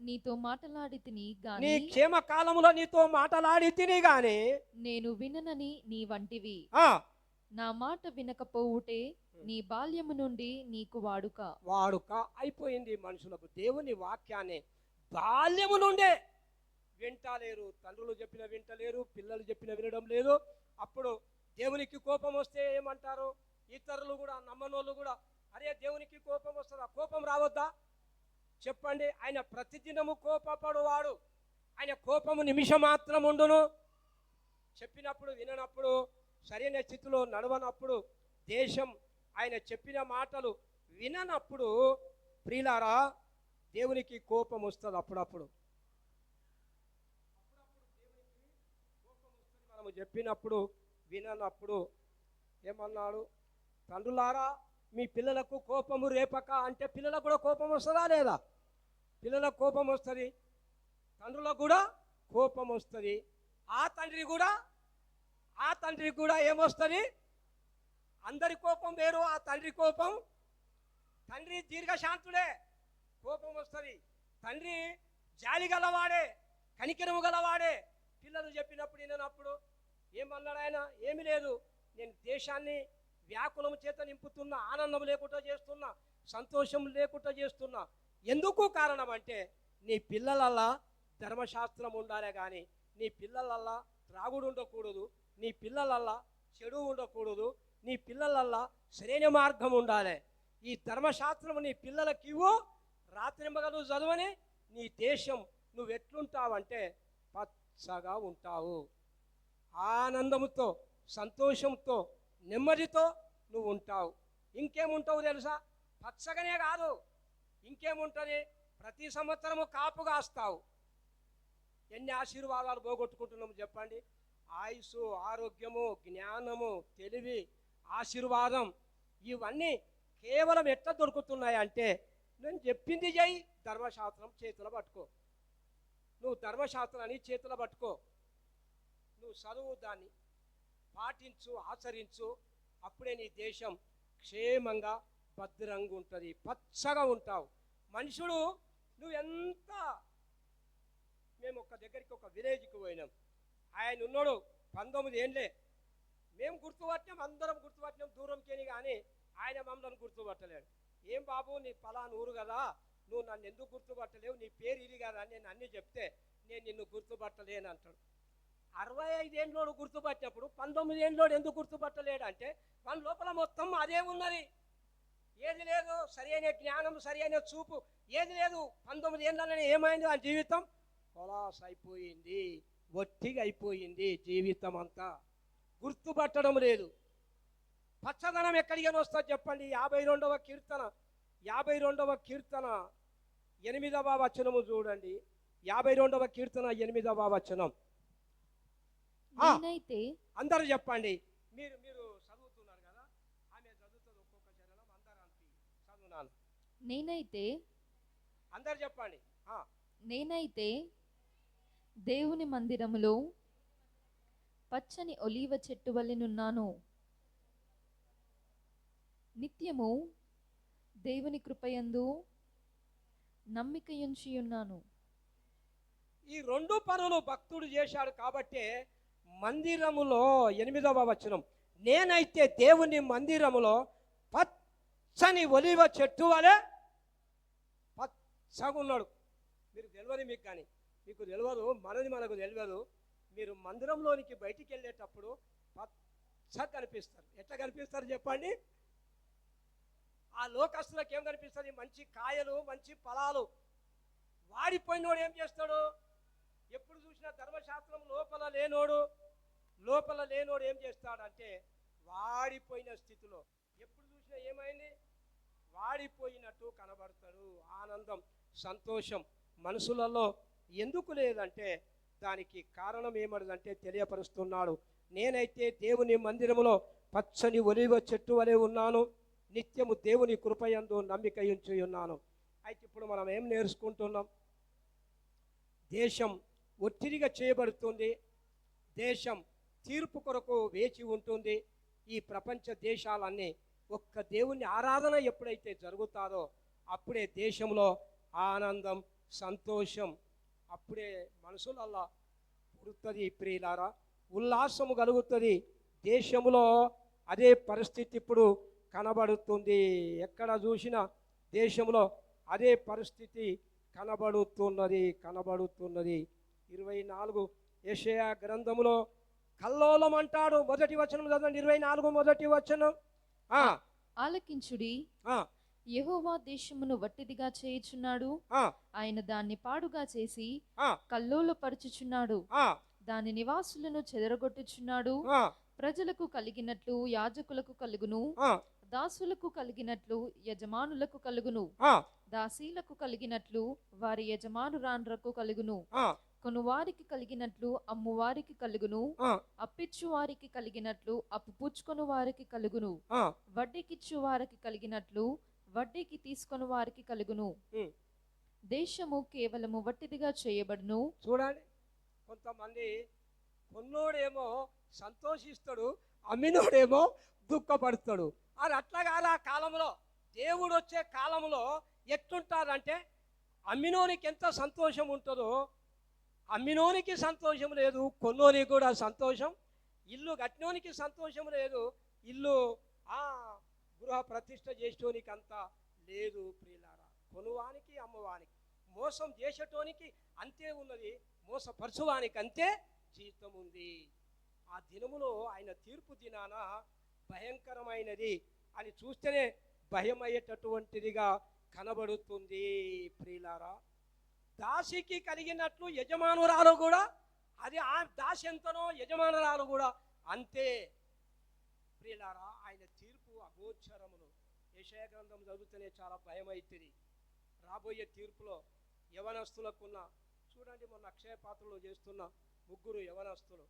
నీతో మాటలాడి తిని గాని, నీ క్షేమ కాలములో నీతో మాటలాడి తిని గాని నేను విననని నీ వంటివి. నా మాట వినకపోవుటే నీ బాల్యము నుండి నీకు వాడుక అయిపోయింది. మనుషులకు దేవుని వాక్యాన్ని బాల్యము నుండే వింటలేరు. తండ్రులు చెప్పిన వింటలేరు, పిల్లలు చెప్పిన వినడం లేదు. అప్పుడు దేవునికి కోపం వస్తే ఏమంటారు? ఇతరులు కూడా, నమ్మనోళ్ళు కూడా, అరే దేవునికి కోపం వస్తుందా? కోపం రావద్దా చెప్పండి? ఆయన ప్రతిదినము కోపపడువాడు, ఆయన కోపము నిమిషం మాత్రం ఉండును. చెప్పినప్పుడు విననప్పుడు, సరైన స్థితిలో నడవనప్పుడు, దేశం ఆయన చెప్పిన మాటలు విననప్పుడు ప్రియులారా, దేవునికి కోపం వస్తుంది అప్పుడప్పుడు. మనము చెప్పినప్పుడు విననప్పుడు ఏమన్నాడు? తండ్రులారా, మీ పిల్లలకు కోపము రేపక అంటే పిల్లలకు కూడా కోపం వస్తుందా లేదా? పిల్లలకు కోపం వస్తుంది, తండ్రులకు కూడా కోపం వస్తుంది. ఆ తండ్రికి కూడా ఏమొస్తుంది? అందరి కోపం వేరు, ఆ తండ్రి కోపం. తండ్రి దీర్ఘశాంతుడే, కోపం వస్తుంది. తండ్రి జాలి గలవాడే, కనికరము గలవాడే. పిల్లలు చెప్పినప్పుడు వినప్పుడు ఏమన్నాడు ఆయన? ఏమి లేదు, నేను దేశాన్ని వ్యాకులము చేత నింపుతున్నా, ఆనందం లేకుండా చేస్తున్నా, సంతోషం లేకుండా చేస్తున్నా. ఎందుకు కారణం అంటే నీ పిల్లలల్లా ధర్మశాస్త్రం ఉండాలే కానీ నీ పిల్లలల్లా త్రాగుడు ఉండకూడదు, నీ పిల్లలల్లా చెడు ఉండకూడదు, నీ పిల్లలల్లా సరైన మార్గం ఉండాలి. ఈ ధర్మశాస్త్రము నీ పిల్లలకి ఇవ్వు, రాత్రింబగలు చదువని నీ దేశం నువ్వు ఎట్లుంటావంటే పచ్చగా ఉంటావు. ఆనందముతో, సంతోషంతో, నెమ్మదితో నువ్వు ఉంటావు. ఇంకేముంటావు తెలుసా? పచ్చగానే కాదు, ఇంకేముంటుంది? ప్రతి సంవత్సరము కాపు కాస్తావు. ఎన్ని ఆశీర్వాదాలు పోగొట్టుకుంటున్నాము చెప్పండి? ఆయుస్సు, ఆరోగ్యము, జ్ఞానము, తెలివి, ఆశీర్వాదం ఇవన్నీ కేవలం ఎట్లా దొరుకుతున్నాయి అంటే నేను చెప్పింది చెయ్యి, ధర్మశాస్త్రం చేతిలో పట్టుకో. నువ్వు ధర్మశాస్త్రాన్ని చేతిలో పట్టుకో, నువ్వు చదువు, దాన్ని పాటించు, ఆచరించు. అప్పుడే నీ దేశం క్షేమంగా భద్రంగా ఉంటుంది, పచ్చగా ఉంటావు. మనుషుడు నువ్వు ఎంత, మేము ఒక దగ్గరికి ఒక విలేజ్కి పోయినాం, ఆయన ఉన్నాడు 19 ఏండ్లే. మేము గుర్తుపట్టినాం, అందరం గుర్తుపట్టినాం దూరంకేని, కానీ ఆయన మమ్మల్ని గుర్తుపట్టలేడు. ఏం బాబు, నీ పలానా ఊరు కదా, నువ్వు నన్ను ఎందుకు గుర్తుపట్టలేవు, నీ పేరు ఇది కదా అని నేను అన్నీ చెప్తే నేను నిన్ను గుర్తుపట్టలేను అంటాడు. 65 ఏండ్లోడు గుర్తుపట్టినప్పుడు 19 ఏండ్లోడు ఎందుకు గుర్తుపట్టలేడు అంటే మన లోపల మొత్తం అదే ఉన్నది. ఏది లేదు, సరి అయిన జ్ఞానం, సరి అయిన చూపు ఏది లేదు. 19 ఏండ్లనే ఏమైంది? ఆ జీవితం కొలాస్ అయిపోయింది, ఒట్టిగా అయిపోయింది. జీవితం అంతా గుర్తుపట్టడం లేదు. పచ్చదనం ఎక్కడికి వస్తుంది చెప్పండి? 52వ కీర్తన 8వ వచనము చూడండి. 52వ కీర్తన 8వ వచనం. అందరూ చెప్పండి. మీరు చదువుతున్నారు కదా, ఆమె చదువుతుంది ఒక్కొక్క చరణం, అందరూ చదువునాను. అందరు చెప్పండి. నేనైతే దేవుని మందిరములో పచ్చని ఒలీవ చెట్టు వలెనున్నాను. నిత్యము దేవుని కృపయందు నమ్మికయుంచి ఉన్నాను. ఈ 2 పనులు భక్తుడు చేశాడు కాబట్టే మందిరములో 8వ వచనం, నేనైతే దేవుని మందిరములో పచ్చని ఒలీవ చెట్టు వలె పచ్చగా ఉన్నాడు. మీరు తెలియదు, మీకు కానీ మీకు తెలియదు, మనకు తెలియదు. మీరు మందిరంలోనికి బయటికి వెళ్ళేటప్పుడు పచ్చగా కనిపిస్తారు. ఎట్లా కనిపిస్తారు చెప్పండి? ఆ లోకస్తులకు ఏం కనిపిస్తుంది? మంచి కాయలు, మంచి ఫలాలు. వాడిపోయినోడు ఏం చేస్తాడు? ఎప్పుడు చూసినా ధర్మశాస్త్రం లోపల లేనోడు ఏం చేస్తాడంటే వాడిపోయిన స్థితిలో ఎప్పుడు చూసినా ఏమైంది? వాడిపోయినట్టు కనబడతాడు. ఆనందం, సంతోషం మనసులలో ఎందుకు లేదంటే దానికి కారణం ఏమన్నదంటే తెలియపరుస్తున్నాడు. నేనైతే దేవుని మందిరములో పచ్చని ఒలీవ చెట్టు వలె ఉన్నాను, నిత్యము దేవుని కృపయందు నమ్మికయుంచి ఉన్నాను. అయితే ఇప్పుడు మనం ఏం నేర్చుకుంటున్నాం? దేశం ఒత్తిడిగా చేయబడుతుంది, దేశం తీర్పు కొరకు వేచి ఉంటుంది. ఈ ప్రపంచ దేశాలన్నీ ఒక్క దేవుని ఆరాధన ఎప్పుడైతే జరుగుతారో అప్పుడే దేశంలో ఆనందం, సంతోషం అప్పుడే మనసులల్లా పుడుతుంది. ప్రియులారా, ఉల్లాసము కలుగుతుంది. దేశంలో అదే పరిస్థితి ఇప్పుడు కనబడుతుంది. ఎక్కడ చూసినా దేశంలో అదే పరిస్థితి కనబడుతున్నది. 24 యెషయా గ్రంథములో కల్లోలం అంటాడు. మొదటి వచనం చదవండి. 24 మొదటి వచనం. ఆలకించుడి, యెహోవా దేశమును వట్టిదిగా చేయుచున్నాడు, ఆయన దాన్ని పాడుగా చేసి కల్లోలపరుచుచున్నాడు, దాని నివాసులను చెదరగొట్టుచున్నాడు. ప్రజలకు కలిగినట్లు యాజకులకు కలుగును, దాసులకు కలిగినట్లు యజమానులకు కలుగును, ఆ, దాసీలకు కలిగినట్లు వారి యజమానురాండ్రకు కలుగును. ఆ, కొనువారికి కలిగినట్లు అమ్మువారికి కలుగును, ఆ, అప్పిచ్చు వారికి కలిగినట్లు అప్పు పుచ్చుకొను వారికి కలుగును, ఆ. వడ్డీకిచ్చు వారికి కలిగినట్లు వడ్డీకి తీసుకొని వారికి కలుగును. ఉమ్. దేశము కేవలము వట్టిదిగా చేయబడును. చూడండి, కొంతమంది కొన్నోడేమో సంతోషిస్తాడు, అమ్మినోడేమో దుఃఖపడతాడు. అది అట్లా కాదు. ఆ కాలంలో దేవుడు వచ్చే కాలంలో ఎట్లుంటారంటే, అమ్మినోనికి ఎంత సంతోషం ఉంటుందో అమ్మినోనికి సంతోషం లేదు, కొన్నోనికి కూడా సంతోషం. ఇల్లు కట్టినోనికి సంతోషం లేదు, ఇల్లు గృహ ప్రతిష్ఠ చేసేటోనికి అంత లేదు. ప్రియులారా, కొనువానికి అమ్మవానికి, మోసం చేసేటోనికి అంతే ఉన్నది, మోసపరచువానికి అంతే జీతం ఉంది. ఆ దినములో ఆయన తీర్పు దినాన భయంకరమైనది అని చూస్తేనే భయం అయ్యేటటువంటిదిగా కనబడుతుంది. ప్రియులారా, దాసికి కలిగినట్లు యజమానురాలు కూడా, అది ఆ దాసి ఎంతనో యజమానురాలు కూడా అంతే. ప్రియులారా, ఆయన తీర్పు అగోచరములు. యెషయా గ్రంథం చదివితేనే చాలా భయం అవుతుంది. రాబోయే తీర్పులో యవనస్తులకున్న, చూడండి, మొన్న అక్షయ పాత్రలో చేస్తున్న 3 యవనస్తులు,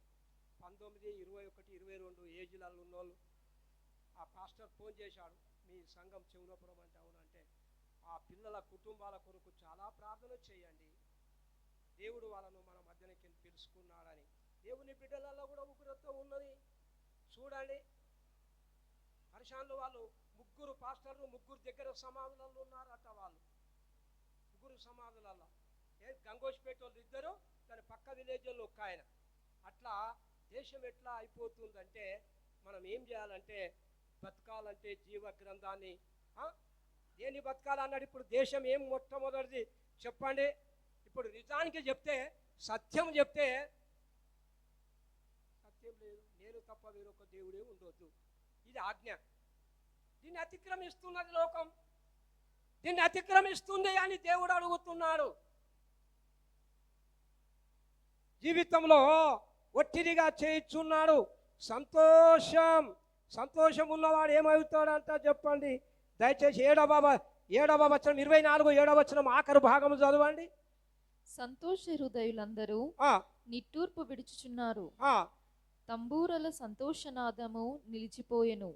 19, 21, 22 ఏజ్లలో ఉన్నోళ్ళు. ఆ పాస్టర్ ఫోన్ చేశాడు, మీ సంఘం చెవునపురం అంటే అవునంటే, ఆ పిల్లల కుటుంబాల కొరకు చాలా ప్రార్థన చేయండి, దేవుడు వాళ్ళను మన మధ్యనకి పిలుచుకున్నాడని. దేవుని బిడ్డలలో కూడా ఉగ్రత ఉన్నది. చూడండి, పరిశాన్లు వాళ్ళు 3 పాస్టర్లు 3 దగ్గర సమాధులలో ఉన్నారట. వాళ్ళు 3 సమాధులలో, గంగోష్పేట వాళ్ళు 2, దాని పక్క విలేజ్లో ఒక ఆయన. అట్లా దేశం ఎట్లా అయిపోతుందంటే, మనం ఏం చేయాలంటే, బతకాలంటే జీవ గ్రంథాన్ని దేన్ని బతకాలన్నాడు. ఇప్పుడు దేశం ఏం మొట్టమొదటిది చెప్పండి. ఇప్పుడు నిజానికి చెప్తే, సత్యం చెప్తే, సత్యం లేదు, నేను తప్ప వేరొక దేవుడే ఉండొద్దు, ఇది ఆజ్ఞ. దీన్ని అతిక్రమిస్తున్నది లోకం, దీన్ని అతిక్రమిస్తుంది అని దేవుడు అడుగుతున్నాడు. జీవితంలో ఒట్టిదిగా చేయించున్నాడు. సంతోషం ఉన్నవాడు ఏమవుతాడంట చెప్పండి. దయచేసి 7వ వచనం 24, 7వ వచనం ఆఖరు భాగము చదవండి. సంతోష హృదయులందరూ నిట్టూర్పు విడుచుచున్నారు, తంబూరల సంతోషనాదము నిలిచిపోయెను,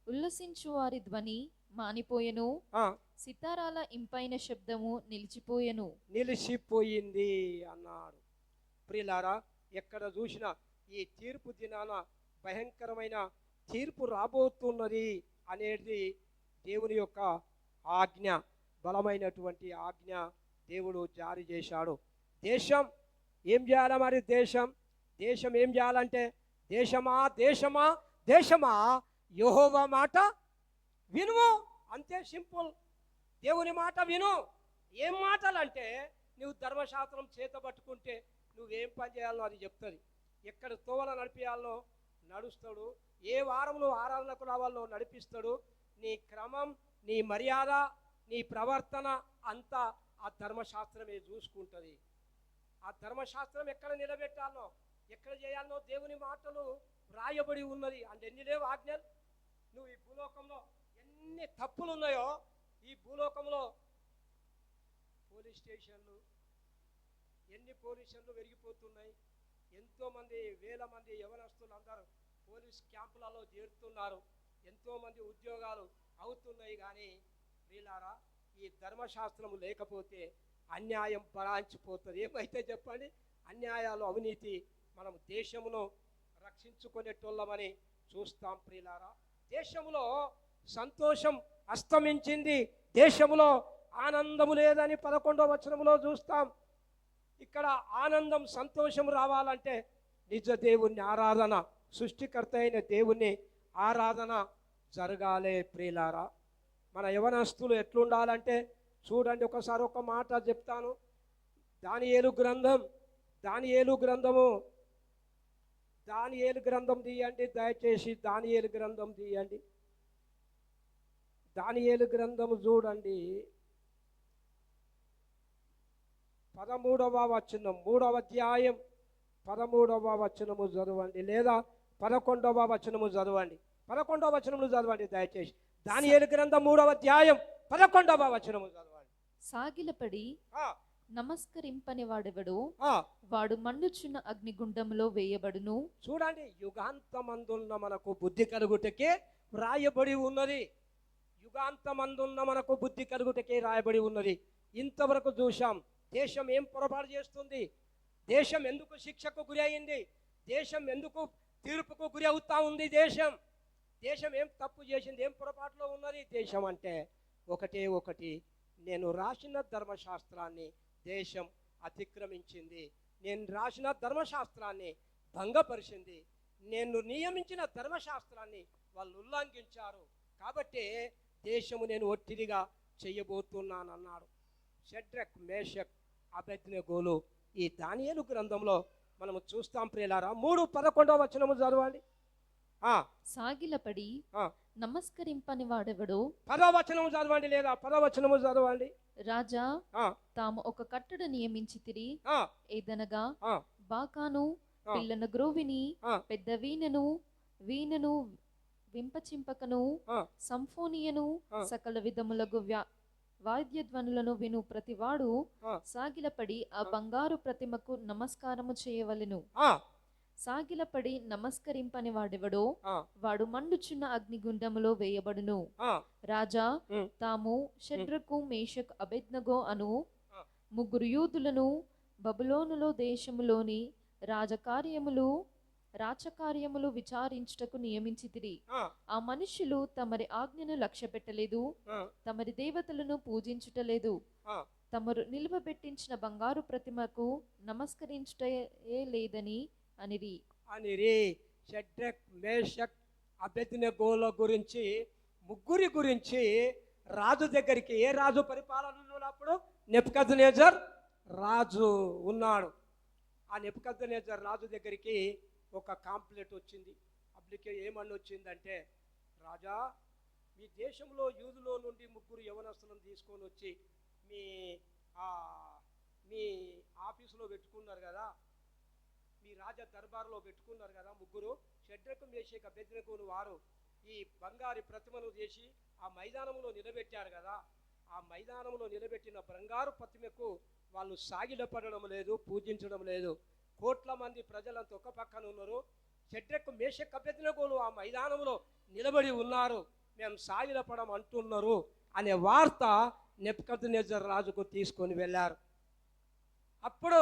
ఉల్లసించు వారి ధ్వని మానిపోయెను, సితారాల ఇంపైన శబ్దము నిలిచిపోయింది అన్నాడు. ప్రియులారా, ఎక్కడ చూసినా ఈ తీర్పు దినాన భయంకరమైన తీర్పు రాబోతున్నది అనేది దేవుని యొక్క ఆజ్ఞ, బలమైనటువంటి ఆజ్ఞ దేవుడు జారీ చేశాడు. దేశం ఏం చేయాలి మరి? దేశం ఏం చేయాలంటే, దేశమా యెహోవా మాట వినుము, అంతే సింపుల్. దేవుని మాట విను. ఏం మాటలంటే, నువ్వు ధర్మశాస్త్రం చేత పట్టుకుంటే నువ్వేం పని చేయాలో అది చెప్తుంది. ఎక్కడ తోవల నడిపియాలో నడుస్తాడు, ఏ వారంలో ఆరాధనకు రావాలో నడిపిస్తాడు. నీ క్రమం, నీ మర్యాద, నీ ప్రవర్తన అంతా ఆ ధర్మశాస్త్రమే చూసుకుంటుంది. ఆ ధర్మశాస్త్రం ఎక్కడ నిలబెట్టాలో, ఎక్కడ చేయాలో దేవుని మాటలు రాయబడి ఉన్నది. అంటే ఎన్ని లేవు ఆజ్ఞలు. నువ్వు ఈ భూలోకంలో ఎన్ని తప్పులు ఉన్నాయో, ఈ భూలోకంలో పోలీస్ స్టేషన్లు, ఎన్ని పోలీస్ స్టేషన్లు పెరిగిపోతున్నాయి. ఎంతోమంది, వేల మంది యవనస్తులు అందరూ పోలీస్ క్యాంపులలో చేరుతున్నారు. ఎంతోమంది ఉద్యోగాలు అవుతున్నాయి. కానీ వీళ్ళారా, ఈ ధర్మశాస్త్రము లేకపోతే అన్యాయం పరాంచిపోతుంది. ఏమైతే చెప్పండి, అన్యాయాలు, అవినీతి, మనం దేశమును రక్షించుకునేటోళ్ళమని చూస్తాం. ప్రియులారా, దేశంలో సంతోషం అస్తమించింది, దేశంలో ఆనందము లేదని 11వ వచనంలో చూస్తాం. ఇక్కడ ఆనందం, సంతోషం రావాలంటే నిజ దేవుని ఆరాధన, సృష్టికర్త అయిన దేవుని ఆరాధన జరగాలే. ప్రియులారా, మన యవనస్తులు ఎట్లుండాలంటే చూడండి, ఒకసారి ఒక మాట చెప్తాను. దానియేలు గ్రంథం తీయండి, దయచేసి దానియేలు గ్రంథం తీయండి. దానియేలు గ్రంథము చూడండి, 13వ వచనం, 3వ అధ్యాయం 13వ వచనము చదవండి, లేదా 11వ వచనము చదవండి. 11వ వచనములు చదవండి దయచేసి. దానియేలు గ్రంథం 3వ అధ్యాయం 11వ వచనము చదవండి. సాగిలపడి ఆ, నమస్కరింపని వాడెవడో ఆ, వాడు మండుచున్న అగ్నిగుండంలో వేయబడును. చూడండి, యుగాంతమందున్న మనకు బుద్ధి కలుగుటకే రాయబడి ఉన్నది. యుగాంతమందున్న మనకు బుద్ధి కలుగుటకే రాయబడి ఉన్నది. ఇంతవరకు చూశాం. దేశం ఏం పొరపాటు చేస్తుంది, దేశం ఎందుకు శిక్షకు గురి అయింది, దేశం ఎందుకు తీర్పుకు గురి అవుతా ఉంది, దేశం ఏం తప్పు చేసింది, ఏం పొరపాటులో ఉన్నది దేశం అంటే ఒకటే ఒకటి, నేను రాసిన ధర్మశాస్త్రాన్ని దేశం అతిక్రమించింది, నేను రాసిన ధర్మశాస్త్రాన్ని భంగపరిచింది, నేను నియమించిన ధర్మశాస్త్రాన్ని వాళ్ళు ఉల్లంఘించారు, కాబట్టి దేశము నేను ఒట్టిదిగా చేయబోతున్నానన్నాడు. షడ్రక్, మేషక్, అబేద్నెగోలు ఈ దానియేలు గ్రంథంలో మనము చూస్తాం. ప్రియులారా, 3:11 వచనము చదవండి. సాగిలపడి నమస్కరింపని వాడెవడో 10వ వచనము చదవండి, లేదా 10వ వచనము చదవండి. రాజా తాము ఒక కట్టడ నియమించితిరి, ఏదనగా బాకాను, పిల్లన గ్రోవిని, పెద్ద వీణను వింపచింపకను, సంఫోనియను, సకల విధములగు వాద్యధ్వనులను విను ప్రతివాడు సాగిలపడి ఆ బంగారు ప్రతిమకు నమస్కారము చేయవలెను. సాగిలపడి నమస్కరింపని వాడెవడో వాడు మండుచున్న అగ్నిగుండములో వేయబడును. రాజా తాము షడ్రకు, మేషక్, అబేద్నెగో అను ముగ్గురు యూదులను బబులోనులో దేశములోని రాచకార్యములు విచారించుటకు నియమించితిరి. ఆ మనుష్యులు తమరి ఆజ్ఞను లక్ష్య పెట్టలేదు, తమరి దేవతలను పూజించుటలేదు, తమరు నిలువబెట్టించిన బంగారు ప్రతిమకు నమస్కరించుటయే లేదని అనిరి. షడ్రక్, మేషక్, అబేద్నెగోల గురించి, ముగ్గురి గురించి రాజు దగ్గరికి, ఏ రాజు పరిపాలన ఉన్నప్పుడు నెబుకద్నెజర్ రాజు ఉన్నాడు. ఆ నెబుకద్నెజర్ రాజు దగ్గరికి ఒక కాంప్లెట్ వచ్చింది. ఏమని వచ్చిందంటే, రాజా, మీ దేశంలో యూదులో నుండి ముగ్గురు యవనస్తులను తీసుకొని వచ్చి మీ ఆఫీసులో పెట్టుకున్నారు కదా, మీ రాజ దర్బార్లో పెట్టుకున్నారు కదా, ముగ్గురు షడ్రకు, మేషక్, అబేద్నెగోను వారు ఈ బంగారు ప్రతిమను చేసి ఆ మైదానంలో నిలబెట్టారు కదా, ఆ మైదానంలో నిలబెట్టిన బంగారు ప్రతిమకు వాళ్ళు సాగిలపడడం లేదు, పూజించడం లేదు. కోట్ల మంది ప్రజలంతా ఒక పక్కన ఉన్నారు, షడ్రకు, మేషక్, అబేద్నెగోలు ఆ మైదానంలో నిలబడి ఉన్నారు, మేము సాగిలపడం అంటున్నారు అనే వార్త నెబుకద్నెజర్ రాజుకు తీసుకొని వెళ్ళారు. అప్పుడు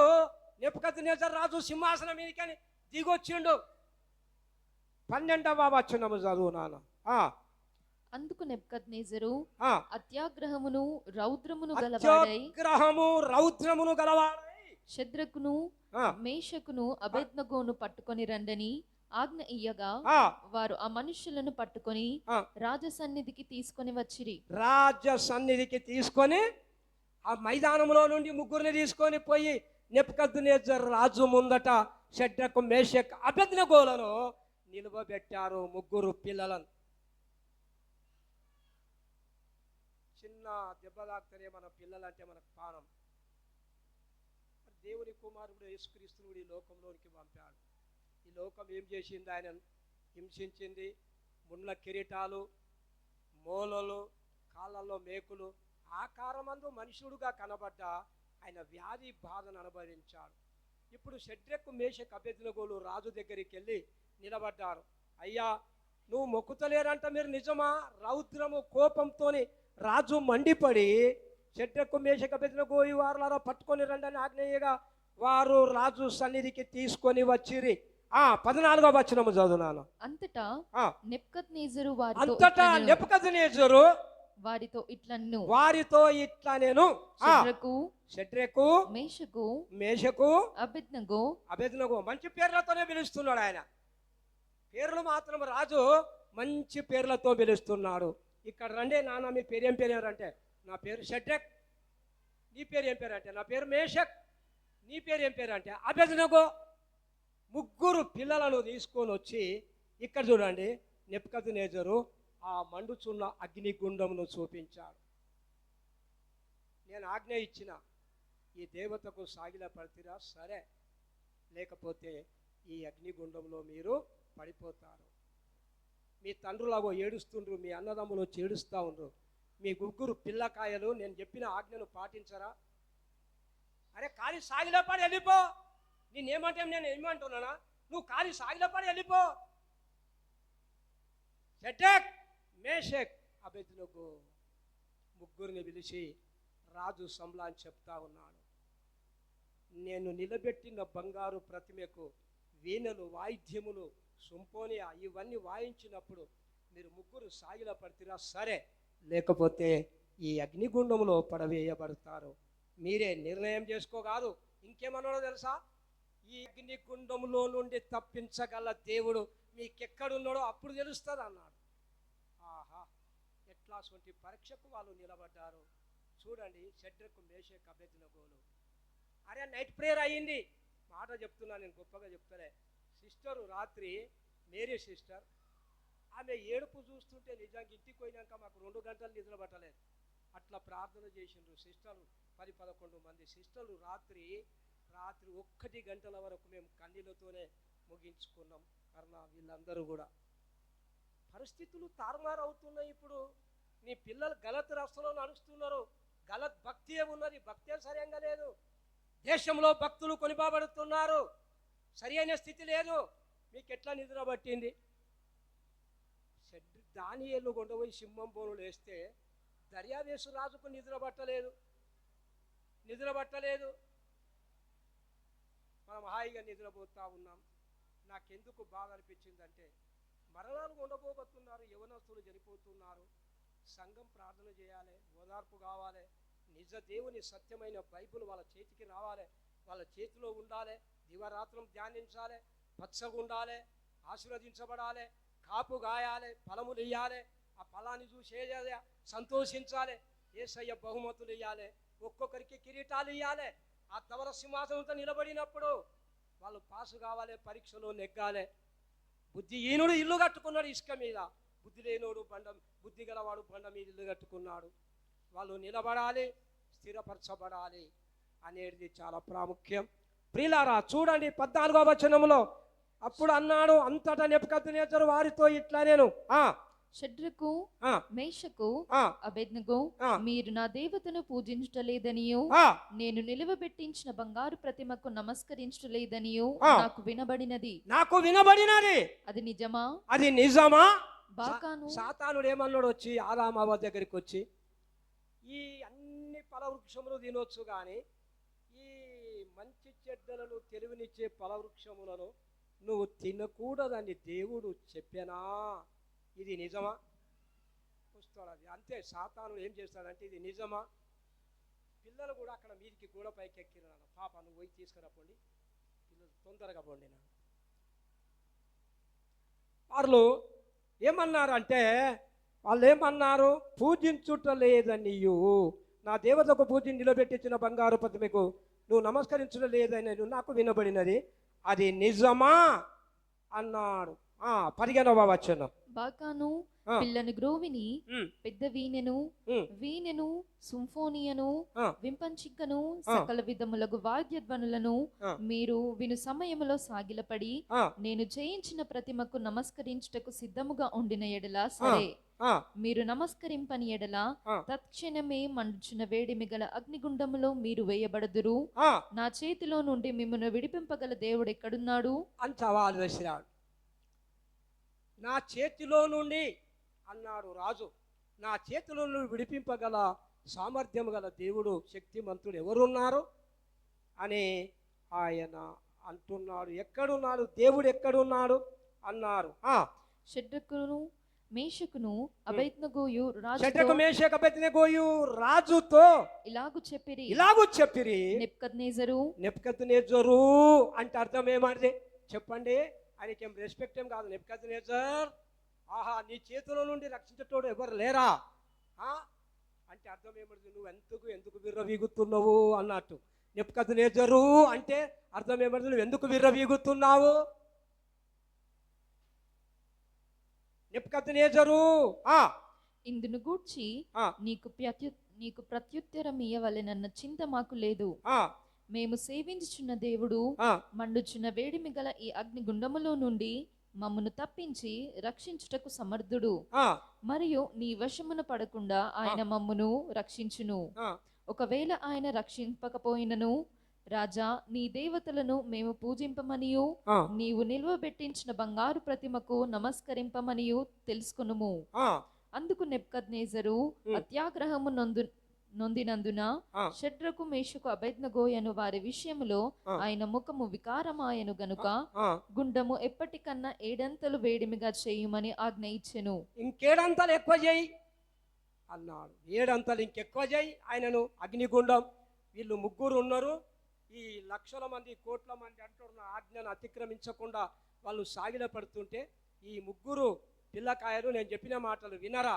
నెబుకద్నెజర్ రాజు సింహాసనం మీదకని దిగొచ్చిండు. 12వ వచనము చదువు నాన్న. అందుకు నెబుకద్నెజరు అత్యాగ్రహమును రౌద్రమును గలవాడై షద్రకును, మేషకును, అబేద్నెగోను పట్టుకొని రండని ఆజ్ఞ ఇయ్యగా వారు ఆ మనుష్యులను పట్టుకొని రాజసన్నిధికి తీసుకొని వచ్చిరి. రాజసన్నిధికి తీసుకొని ఆ మైదానంలో నుండి ముగ్గురిని తీసుకొని పోయి నెబుకద్నెజర్ రాజు ముందట షడ్రకు, మేషక్, అబేద్నెగోలను నిలువబెట్టారు. ముగ్గురు పిల్లలను. చిన్న దెబ్బ తాకితేనే మన పిల్లలంటే మనకు ప్రాణం. దేవుని కుమారుడు యేసుక్రీస్తును ఈ లోకంలోనికి పంపాడు. ఈ లోకం ఏం చేసింది? ఆయన హింసించింది. ముండ్ల కిరీటాలు, మూలలు, కాళ్ళల్లో మేకులు, ఆకారమందు మనుషుడుగా కనబడ్డ ఆయన వ్యాధి బాధను అనుభవించాడు. ఇప్పుడు షడ్రకు, మేషక్, అబేద్నెగోలు రాజు దగ్గరికి వెళ్ళి నిలబడ్డారు. అయ్యా, నువ్వు మొక్కుతలేరంట, మీరు నిజమా? రౌద్రము, కోపంతోని రాజు మండిపడి షడ్రకు, మేషక్, అబేద్నెగో ఈ వారులారా పట్టుకొని రండి అని ఆజ్ఞేయగా వారు రాజు సన్నిధికి తీసుకొని వచ్చిరి. 14వ వచనము చదువునాను. అంతటా నెబుకద్నెజరు వారితో ఇట్లా నేను షడ్రకు, మేషకు, అబేద్నెగో మంచి పేర్లతోనే పిలుస్తున్నాడు. ఆయన పేర్లు మాత్రం రాజు మంచి పేర్లతో పిలుస్తున్నాడు. ఇక్కడ రండి నాన్న, మీ పేరు ఏం పేరు అంటే, నా పేరు షడ్రక్. నీ పేరు ఏం పేరు అంటే, నా పేరు మేషక్. నీ పేరు ఏం పేరు అంటే అబేద్నెగో. ముగ్గురు పిల్లలను తీసుకొని వచ్చి ఇక్కడ చూడండి, నెబుకద్నెజరు ఆ మండుచున్న అగ్నిగుండమును చూపించాడు. నేను ఆజ్ఞ ఇచ్చిన ఈ దేవతకు సాగిల పడితిరా సరే, లేకపోతే ఈ అగ్నిగుండంలో మీరు పడిపోతారు. మీ తండ్రులాగో ఏడుస్తుండ్రు, మీ అన్నదమ్ములు వచ్చి ఏడుస్తూ ఉండ్రు. మీ ముగ్గురు పిల్లకాయలు నేను చెప్పిన ఆజ్ఞను పాటించరా? అరే ఖాళీ సాగిలో పడి వెళ్ళిపో. నేనేమంటే నేను ఏమంటున్నానా? నువ్వు ఖాళీ సాగిలో పడి వెళ్ళిపో. షడ్రక్, మేషక్, అబేద్నెగో ముగ్గురిని పిలిచి రాజు సంలా అని చెప్తా ఉన్నాడు. నేను నిలబెట్టిన బంగారు ప్రతిమకు వీణలు, వాయిద్యములు, సింఫోనియా ఇవన్నీ వాయించినప్పుడు మీరు ముగ్గురు సాగిల పడితేరా సరే, లేకపోతే ఈ అగ్నిగుండంలో పడవేయబడతారు. మీరే నిర్ణయం చేసుకోగాదు. ఇంకేమన్నాడో తెలుసా? ఈ అగ్నిగుండంలో నుండి తప్పించగల దేవుడు మీకెక్కడున్నాడో అప్పుడు తెలుస్తుంది అన్నాడు. ఆహా, ఎట్లా వంటి పరీక్షకు వాళ్ళు నిలబడ్డారు చూడండి. షడ్రకు, మేషకు, అబేద్నెగోలు. అరే నైట్ ప్రేయర్ అయ్యింది. మాట చెప్తున్నా, నేను గొప్పగా చెప్తానే. సిస్టరు రాత్రి, మేరీ సిస్టర్, ఆమె ఏడుపు చూస్తుంటే నిజంగా ఇంటికి పోయినాక మాకు 2 గంటలు నిద్ర పట్టలేదు. అట్లా ప్రార్థన చేసిండ్రు సిస్టర్లు. 10-11 మంది సిస్టర్లు రాత్రి 1 గంటల వరకు మేము కన్నీళ్ళతోనే ముగించుకున్నాం. కారణం వీళ్ళందరూ కూడా పరిస్థితులు తారుమారు అవుతున్నాయి. ఇప్పుడు నీ పిల్లలు గలత్ రస్తులో నడుస్తున్నారు. గలత్ భక్తి ఉన్నది, భక్తే సరిగా లేదు. దేశంలో భక్తులు కొనిపోబడుతున్నారు, సరి అయిన స్థితి లేదు. మీకు ఎట్లా నిద్ర పట్టింది? దానియేలు కొండపోయి సింహం బోనులు వేస్తే దర్యావేసు రాజుకు నిద్ర పట్టలేదు. మనం హాయిగా నిద్రపోతూ ఉన్నాం. నాకెందుకు బాధ అనిపించిందంటే, మరణాలు ఉండబోతున్నారు, యవనస్తులు చనిపోతున్నారు. సంఘం ప్రార్థన చేయాలి, ఓదార్పు కావాలి. నిజ దేవుని సత్యమైన బైబిల్ వాళ్ళ చేతికి రావాలి, వాళ్ళ చేతిలో ఉండాలి. దివారాత్రం ధ్యానించాలి, పచ్చగా ఉండాలి, ఆశీర్వదించబడాలి, కాపు గాయాలి, ఫలములు ఇవ్వాలి. ఆ ఫలాన్ని చూసి సంతోషించాలి. యేసయ్య బహుమతులు ఇవ్వాలి, ఒక్కొక్కరికి కిరీటాలు ఇవ్వాలి. ఆ తవర సింహాసనంతో నిలబడినప్పుడు వాళ్ళు పాసు కావాలి, పరీక్షలో నెగ్గాలి. బుద్ధిహీనుడు ఇల్లు కట్టుకున్నాడు ఇసుక మీద, బుద్ధి లేనోడు బుద్ధి గలవాడు బండ మీద ఇల్లు కట్టుకున్నాడు. వాళ్ళు నిలబడాలి, స్థిరపరచబడాలి అనేది చాలా ప్రాముఖ్యం. ప్రియులారా చూడండి 14వ వచనంలో, అప్పుడు అన్నాడు అంతటా నెబుకద్నెజరు వారితో ఇట్లా నేను షడ్రకు, మేషకు, అబేద్నెగో, మీరు నా దేవతను పూజించలేదనియు నేను నిలువబెట్టించిన బంగారు ప్రతిమకు నమస్కరించలేదనియు నాకు వినబడినది. అది నిజమా? సాతానుడు ఏమన్నాడు వచ్చి ఆదామవ్వ దగ్గరికి వచ్చి, ఈ అన్ని ఫలవృక్షములు తినొచ్చు కానీ ఈ మంచి చెడ్డలను తెలివినిచ్చే ఫలవృక్షములను నువ్వు తినకూడదని దేవుడు చెప్పానా? ఇది నిజమా? వస్తాడు అది అంతే. సాతాను ఏం చేస్తాడంటే ఇది నిజమా? పిల్లలు కూడా అక్కడ మీదికి గోడ పైకి ఎక్కిరాను. పాప నువ్వు పోయి తీసుకురాపోండి, పిల్లలు తొందరగా పోండి. వాళ్ళు ఏమన్నారు? పూజించుటలేదనియు, నా దేవతకు పూజ నిలబెట్టించిన బంగారు ప్రతిమకు నువ్వు నమస్కరించడం లేదని నాకు వినబడినది, అది నిజమా అన్నాడు. 15వ వచనం. బాకాను, పిల్లని గ్రోవిని, పెద్ద వీణెను, సింఫోనియను, వింపంచిక్కను, సకల విధములకు వాద్యధ్వనులను మీరు విను సమయములో సాగిలపడి నేను చేయించిన ప్రతిమకు నమస్కరించుటకు సిద్ధముగా ఉండిన ఎడల సరే, మీరు నమస్కరింపని ఎడల తత్క్షణమే మండుచున్న వేడిమి గల అగ్నిగుండములో మీరు వేయబడదురు. నా చేతిలో నుండి మిమ్మల్ని విడిపింపగల దేవుడు ఎక్కడున్నాడు? నా చేతిలో నుండి అన్నాడు రాజు. నా చేతిలో నుండి విడిపింపగల సామర్థ్యం గల దేవుడు, శక్తిమంతుడు ఎవరున్నారు అని ఆయన అంటున్నాడు. ఎక్కడున్నాడు దేవుడు, ఎక్కడున్నాడు అన్నారు. షడ్రకును, మేషకును, అబేద్నెగోయు రాజుతో ఇలాగు చెప్పిరి. నెబుకద్నెజరు అంటే అర్థం ఏమంటే చెప్పండి. ఆయనకి ఏం రెస్పెక్ట్ ఏం కాదు. నెబుకద్నెజర్, ఆహా నీ చేతిలో నుండి రక్షించేటోడు ఎవరు లేరా అంటే అర్థం ఏమంటే నువ్వు ఎందుకు విర్రవీగుతున్నావు అన్నట్టు. నెబుకద్నెజరు అంటే అర్థం ఏమంటే నువ్వు ఎందుకు విర్రవీగుతున్నావు? నెబుకద్నెజరు ఇందును గూర్చి నీకు ప్రత్యుత్తరం ఇయ్యవలెనన్న చింత మాకు లేదు. మేము సేవించుచున్న దేవుడు మండుచున్న వేడిమి గల ఈ అగ్ని గుండములో నుండి మమ్మను తప్పించి రక్షించుటకు సమర్థుడు. ఆ, మరియు నీ వశమున పడకుండా ఆయన మమ్మును రక్షించును. ఆ, ఒకవేళ ఆయన రక్షింపకపోయినను, రాజా, నీ దేవతలను మేము పూజింపమనియు ఆ, నీవు నిల్వబెట్టించిన బంగారు ప్రతిమకు నమస్కరింపమనియు తెలుసుకొనుము. ఆ, అందుకు నెబుకద్నెజరు అత్యాగ్రహము నొందినందున ఆ. షడ్రకు మేషకు అబేద్నెగోయను వారి విషయములో ఆయన ముఖము వికారమాయను గనుక ఆ. గుండము ఎప్పటికన్నా 7 అంతలు వేడిమిగా చేయుమని ఆజ్ఞ ఇచ్చెను. ఇంకేడంతలు ఎక్కువ చేయి అన్నాడు. 7 అంతలు ఇంకెక్కువ చేయి ఆయనను అగ్నిగుండం. వీళ్ళు ముగ్గురు ఉన్నారు. ఈ లక్షల మంది కోట్ల మంది అంటున్న ఆజ్ఞను అతిక్రమించకుండా వాళ్ళు సాగిల పడుతుంటే ఈ ముగ్గురు పిల్లకాయలు నేను చెప్పిన మాటలు వినరా,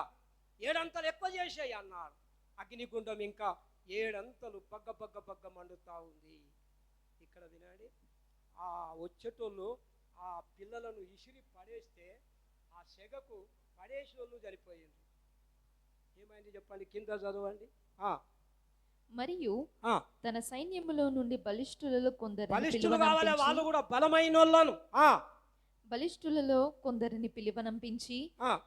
7 అంతలు ఎక్కువ చేసేయి అన్నాడు. అగ్నిగుండం ఇంకా 7 అంతలు బగ్గ బగ్గ బగ్గ మండుతా ఉంది. ఇక్కడ వినండి, ఆ వచ్చేటోళ్ళు ఆ పిల్లలను ఇసిరి పడేస్తే ఆ సెగకు పడేసేవాళ్ళు చనిపోయింది. ఏమైంది చెప్పండి, కింద చదవండి. మరియు తన సైన్యములో నుండి బలిష్ఠులలో బలిష్ఠులు కావాలి, వాళ్ళు కూడా బలమైన వాళ్ళను. బలిష్ఠులలో కొందరిని పిలువనంపించి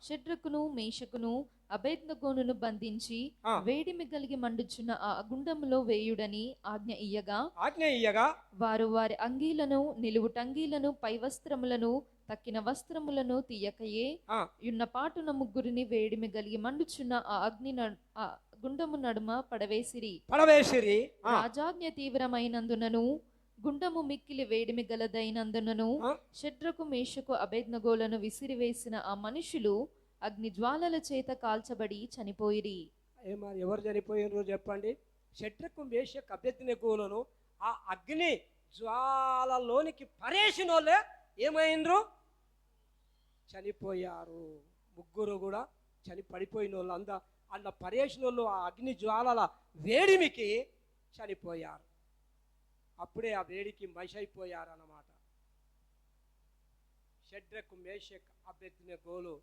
షడ్రకును మేషకును అబేద్నెగోనును బంధించి వేడిమి కలిగి మండుచున్న ఆ గుండములో వేయుడని ఆజ్ఞ ఇయ్యగా వారు వారి అంగీలను నిలువుటంగీలను పై వస్త్రములను తక్కిన వస్త్రములను తీయకయే యున్న పాటున ముగ్గురిని వేడిమి కలిగి మండుచున్న ఆ గుండము నడుమ పడవేసిరి. రాజాజ్ఞ తీవ్రమైనందునను గుండము మిక్కిలి వేడిమి గలదైనందునను షడ్రకు మేషకు అబేద్నెగోలను విసిరివేసిన ఆ మనుషులు అగ్ని జ్వాలల చేత కాల్చబడి చనిపోయిరి. ఎవరు చనిపోయారు చెప్పండి? షడ్రకు మేషకు అబేద్నెగోలను ఆ అగ్ని జ్వాలలోనికి పరేసినోళ్ళే ఏమైండ్రు? చనిపోయారు. ముగ్గురు కూడా పడిపోయిన వాళ్ళు అలా పరేసిన వాళ్ళు ఆ అగ్ని జ్వాలల వేడిమికి చనిపోయారు. అప్పుడే ఆ వేడికి మషైపోయారు అన్నమాట. షడ్రకు మేషక్ అబేద్నెగోలు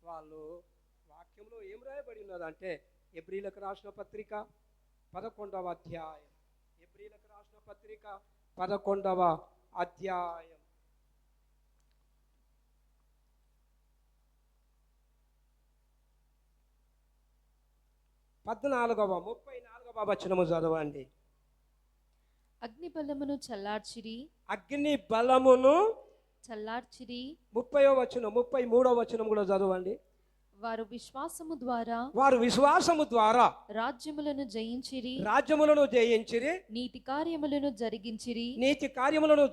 వాళ్ళు వాక్యంలో ఏం రాయబడి ఉన్నదంటే ఎబ్రీలకు రాసిన పత్రిక 11వ అధ్యాయం. ఎబ్రీలకు రాసిన పత్రిక 11వ అధ్యాయం 34వ వచనము చదవండి. అగ్ని బలమును చల్లార్చిరి. అగ్ని బలమును చల్లార్చిరి. 30వ వచనం 33వ వచనం కూడా చదవండి. వారు విశ్వాసము ద్వారా రాజ్యములను జయించిరి. నీతి కార్యములను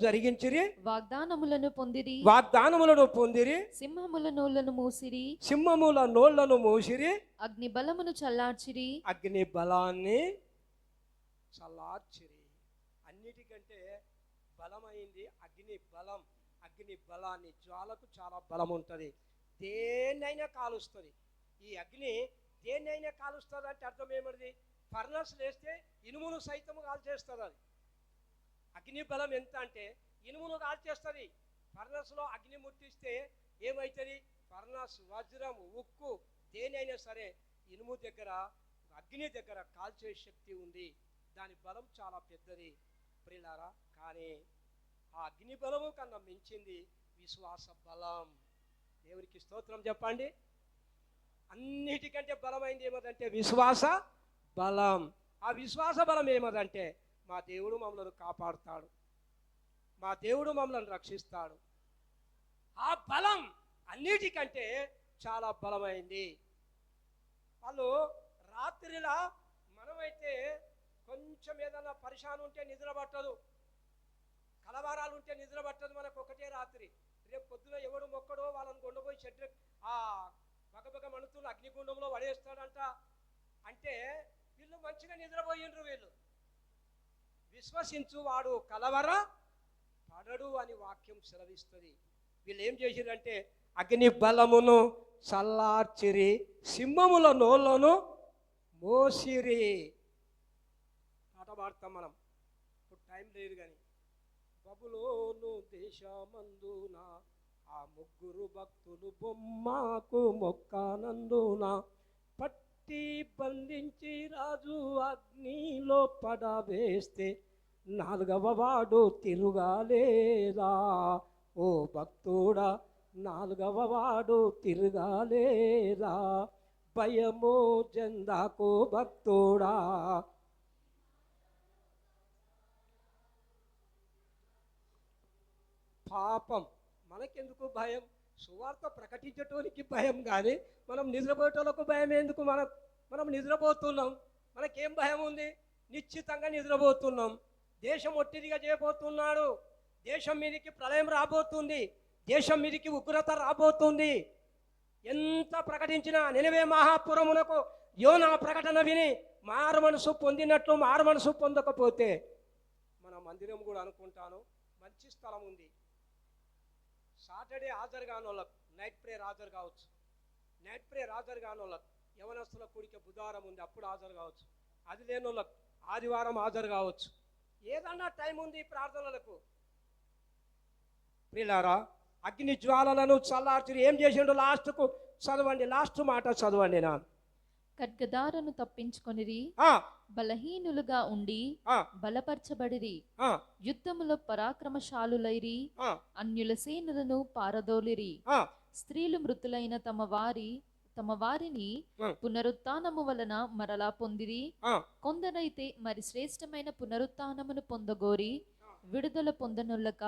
జరిగించిరి. వాగ్దానములను పొందిరి. సింహముల నోళ్లను మూసిరి. అగ్ని బలమును చల్లార్చిరి. అగ్ని బలాన్ని చల్లార్చిరి. అన్నిటికంటే బలమైంది అగ్ని బలం. అగ్ని బలాన్ని జ్వాలకు చాలా బలం ఉంటుంది. దేన్నైనా కాలుస్తుంది. ఈ అగ్ని దేన్నైనా కాలుస్తుంది అంటే అర్థం ఏమది? ఫర్నస్ వేస్తే ఇనుమును సైతము కాల్చేస్తుంది. అది అగ్ని బలం ఎంత అంటే ఇనుమును కాల్చేస్తుంది. ఫర్నస్లో అగ్ని ముట్టిస్తే ఏమవుతుంది? ఫర్నస్, వజ్రం, ఉక్కు దేనైనా సరే ఇనుము దగ్గర, అగ్ని దగ్గర కాల్చే శక్తి ఉంది. దాని బలం చాలా పెద్దది ప్రియులారా. కానీ ఆ అగ్ని బలము కన్నా మించింది విశ్వాస బలం. దేవునికి స్తోత్రం చెప్పండి. అన్నిటికంటే బలమైంది ఏమదంటే విశ్వాస బలం. ఆ విశ్వాస బలం ఏమదంటే మా దేవుడు మమ్మల్ని కాపాడుతాడు, మా దేవుడు మమ్మల్ని రక్షిస్తాడు. ఆ బలం అన్నిటికంటే చాలా బలమైంది. వాళ్ళు రాత్రిలా మనమైతే కొంచెం ఏదైనా పరిశాన్ ఉంటే నిద్ర పట్టదు, కలవరాలు ఉంటే నిద్ర పట్టదు మనకు ఒకటే రాత్రి. రేపు పొద్దున ఎవడు మొక్కడో వాళ్ళని కొండపోయి చెట్టు ఆ బగబగ మణుతున్న అగ్నిగుండంలో పడేస్తాడంట. అంటే వీళ్ళు మంచిగా నిద్రపోయిండ్రు. వీళ్ళు విశ్వసించు వాడు కలవర పడడు అని వాక్యం సెలవిస్తుంది. వీళ్ళు ఏం చేసిరంటే అగ్ని బలమును చల్లార్చిరి, సింహముల నోళ్లను మోసిరి. పాట పాడతాం మనం, ఇప్పుడు టైం లేదు. కానీ బబులోను దేశమందున ఆ ముగ్గురు భక్తులు బొమ్మకు మొక్కనందున పట్టి బంధించి రాజు అగ్నిలో పడవేస్తే 4వ వాడు తిరుగాలేదా? ఓ భక్తుడా నాలుగవ వాడు తిరగాలేరా, భయము జందాకు భక్తుడా. పాపం మనకెందుకు భయం? సువార్త ప్రకటించటానికి భయం, కానీ మనం నిద్రపోయేటోళ్ళకు భయం ఎందుకు? మనం నిద్రపోతున్నాం, మనకేం భయం ఉంది? నిశ్చితంగా నిద్రపోతున్నాం. దేశం ఒట్టిదిగా చేయబోతున్నాడు, దేశం మీదకి ప్రళయం రాబోతుంది, దేశం మీదకి ఉగ్రత రాబోతుంది. ఎంత ప్రకటించినా నినవే మహాపురమునకు యోనా ప్రకటన విని మారు మనసు పొందినట్లు మారు మనసు పొందకపోతే, మన మందిరం కూడా అనుకుంటాను మంచి స్థలం ఉంది, సాటర్డే హాజరు కాని వాళ్ళకు నైట్ ప్రేయర్ హాజరు కావచ్చు, నైట్ ప్రేయర్ హాజరు కాని వాళ్ళకు యవనస్తుల కూడిక బుధవారం ఉంది అప్పుడు హాజరు కావచ్చు, అది లేని వాళ్ళకు ఆదివారం హాజరు కావచ్చు. ఏదన్నా టైం ఉంది ప్రార్థనలకు. ప్రియులారా, అగ్ని జ్వాలలను చల్లార్చి ఏం చేసిండు? లాస్ట్కు చదవండి, లాస్ట్ మాట చదవండి. నా ఖడ్గదారను తప్పించుకొనిరి, బలహీనులుగా ఉండి బలపరచబడిరి, యుద్ధములో పరాక్రమశాలులైరి, అన్యుల సేనలను పారదోలిరి, స్త్రీలు మృతులైన తమ వారిని పునరుత్థానము వలన మరలా పొందిరి, కొందరైతే మరి శ్రేష్టమైన పునరుత్థానమును పొందగోరి విడుదల పొందనులక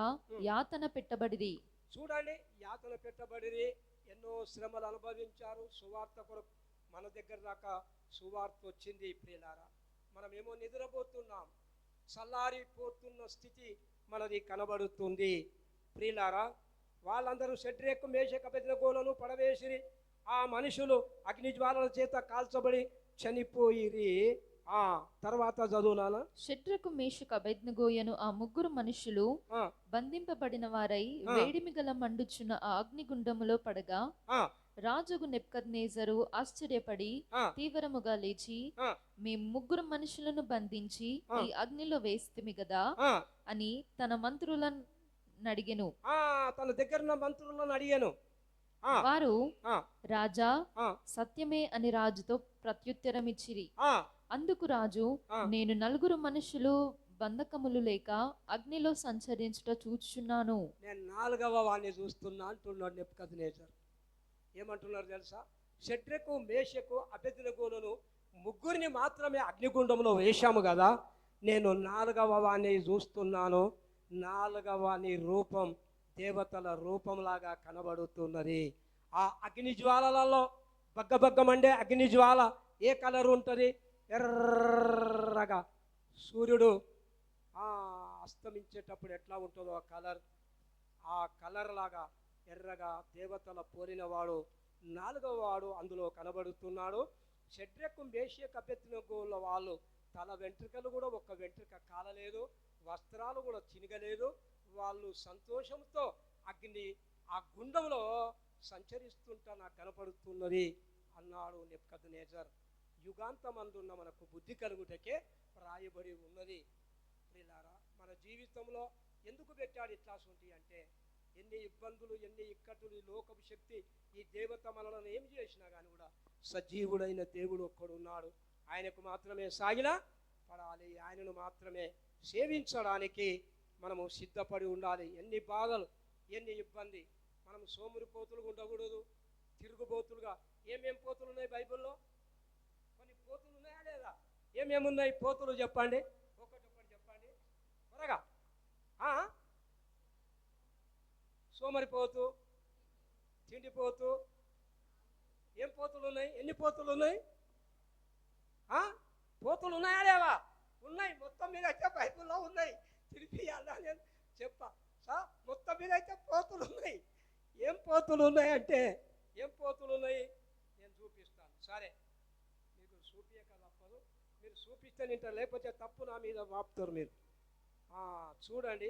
యాతన పెట్టబడిరి. చూడండి, యాతన పెట్టబడిరి, ఎన్నో శ్రమలు అనుభవించారు సువార్త కొరకు. మన దగ్గర దాకా సువార్త వచ్చింది. ప్రియులారా, మనమేమో నిద్రపోతున్నాం, చల్లారిపోతున్న స్థితి మనది కనబడుతుంది. ప్రియులారా, వాళ్ళందరూ షడ్రకు మేషకు అబేద్నెగోలను పడవేసిరి, ఆ మనుషులు అగ్ని జ్వాలల చేత కాల్చబడి చనిపోయిరి. తర్వాత చదువునానా? షడ్రకు మేషకు అబేద్నెగోయను ఆ ముగ్గురు మనుషులు బంధింపబడిన వారై వేడిమి గల మండుచున్న ఆ అగ్నిగుండములో పడగా, రాజుగు నెబుకద్నెజరు ఆశ్చర్యపడి తీవ్రముగా లేచి, మేము ముగ్గురు మనుషులను బంధించి ఈ అగ్నిలో వేస్తిమి గదా అని తన మంత్రులను అడిగెను. తన దగ్గర మంత్రులను అడిగాను. వారు రాజా సత్యమే అని రాజుతో ప్రత్యుత్తరం ఇచ్చిరి. అందుకు రాజు, నేను నలుగురు మనుషులు బంధకములు లేక అగ్నిలో సంచరించుట చూచుచున్నాను. నేను నాలుగవ వాడిని చూస్తున్నా అంటున్నాడు నెబుకద్నెజరు. ఏమంటున్నారు తెలుసా? షడ్రకు మేషకు అబేద్నెగోలను ముగ్గురిని మాత్రమే అగ్నిగుండంలో వేశాము కదా, నేను నాలుగవ వాడిని చూస్తున్నాను. నాలుగవ వాని రూపం దేవతల రూపంలాగా కనబడుతున్నది. ఆ అగ్ని జ్వాలలలో బగ్గబగ్గమండే అగ్ని జ్వాల ఏ కలర్ ఉంటుంది? ఎర్రగా. సూర్యుడు అస్తమించేటప్పుడు ఎట్లా ఉంటుందో ఆ కలర్ లాగా ఎర్రగా దేవతల పోలినవాడు నాలుగవ వాడు అందులో కనబడుతున్నాడు. షడ్రకు మేషకు అబేద్నెగోల వాళ్ళు తల వెంట్రుకలు కూడా ఒక్క వెంట్రుక కాలలేదు, వస్త్రాలు కూడా చినగలేదు. వాళ్ళు సంతోషంతో ఆ గుండంలో సంచరిస్తుంటా నాకు కనపడుతున్నది అన్నాడు నెబుకద్నెజరు. యుగాంతమందున్న మనకు బుద్ధి కలుగుటకే రాయబడి ఉన్నది. ప్రియులారా, మన జీవితంలో ఎందుకు పెట్టాడు ఇట్లాసుంటి అంటే, ఎన్ని ఇబ్బందులు, ఎన్ని ఇక్కట్లు, లోకపు శక్తి, ఈ దేవత మనలను ఏం చేసినా కానీ కూడా సజీవుడైన దేవుడు ఒక్కడున్నాడు. ఆయనకు మాత్రమే సాగిన పడాలి, ఆయనను మాత్రమే సేవించడానికి మనము సిద్ధపడి ఉండాలి. ఎన్ని బాధలు, ఎన్ని ఇబ్బంది, మనం సోమరిపోతులుగా ఉండకూడదు, తిరుగుబోతులుగా. ఏమేం పోతులు ఉన్నాయి బైబిల్లో? కొన్ని పోతులు ఉన్నాయా లేదా? ఏమేమున్నాయి పోతులు చెప్పండి, ఒకటొక్కటి చెప్పండి త్వరగా. సోమరిపోతు, తిండిపోతు, ఏం పోతులు ఉన్నాయి? ఎన్ని పోతులు ఉన్నాయి? పోతులు ఉన్నాయా లేవా? ఉన్నాయి, మొత్తం మీద అయితే బైబిల్లో ఉన్నాయి. తిరిగి నేను చెప్పా మొత్తం మీద అయితే పోతులు ఉన్నాయి. ఏం పోతులు ఉన్నాయంటే, ఏం పోతులు ఉన్నాయి నేను చూపిస్తాను. సరే, మీకు చూపించక తప్పదు, మీరు చూపిస్తే నింటారు, లేకపోతే తప్పు నా మీద వాపుతారు మీరు. చూడండి,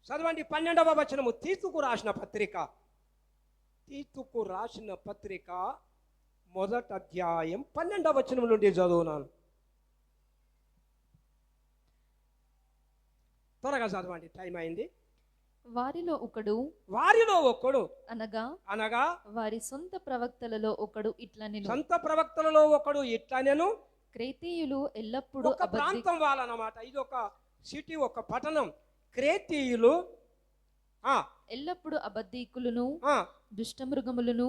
చదవండి 12వ వచనము. తీతుకు రాసిన పత్రిక మొదటి అధ్యాయం 12వ వచనం నుండి చదువునాను. త్వరగా చదవండి, టైం అయింది. వారిలో ఒకడు అనగా వారి సొంత ప్రవక్తలలో ఒకడు ఇట్లనెను. సొంత ప్రవక్తలలో ఒకడు ఇట్లనెను. క్రేతీయులు ఎల్లప్పుడూ ఒక ప్రాంతం వాళ్ళనమాట. ఇది ఒక సిటీ, ఒక పట్టణం. క్రేతీయులు ఎల్లప్పుడు అబద్ధీకులను దుష్టమృగములను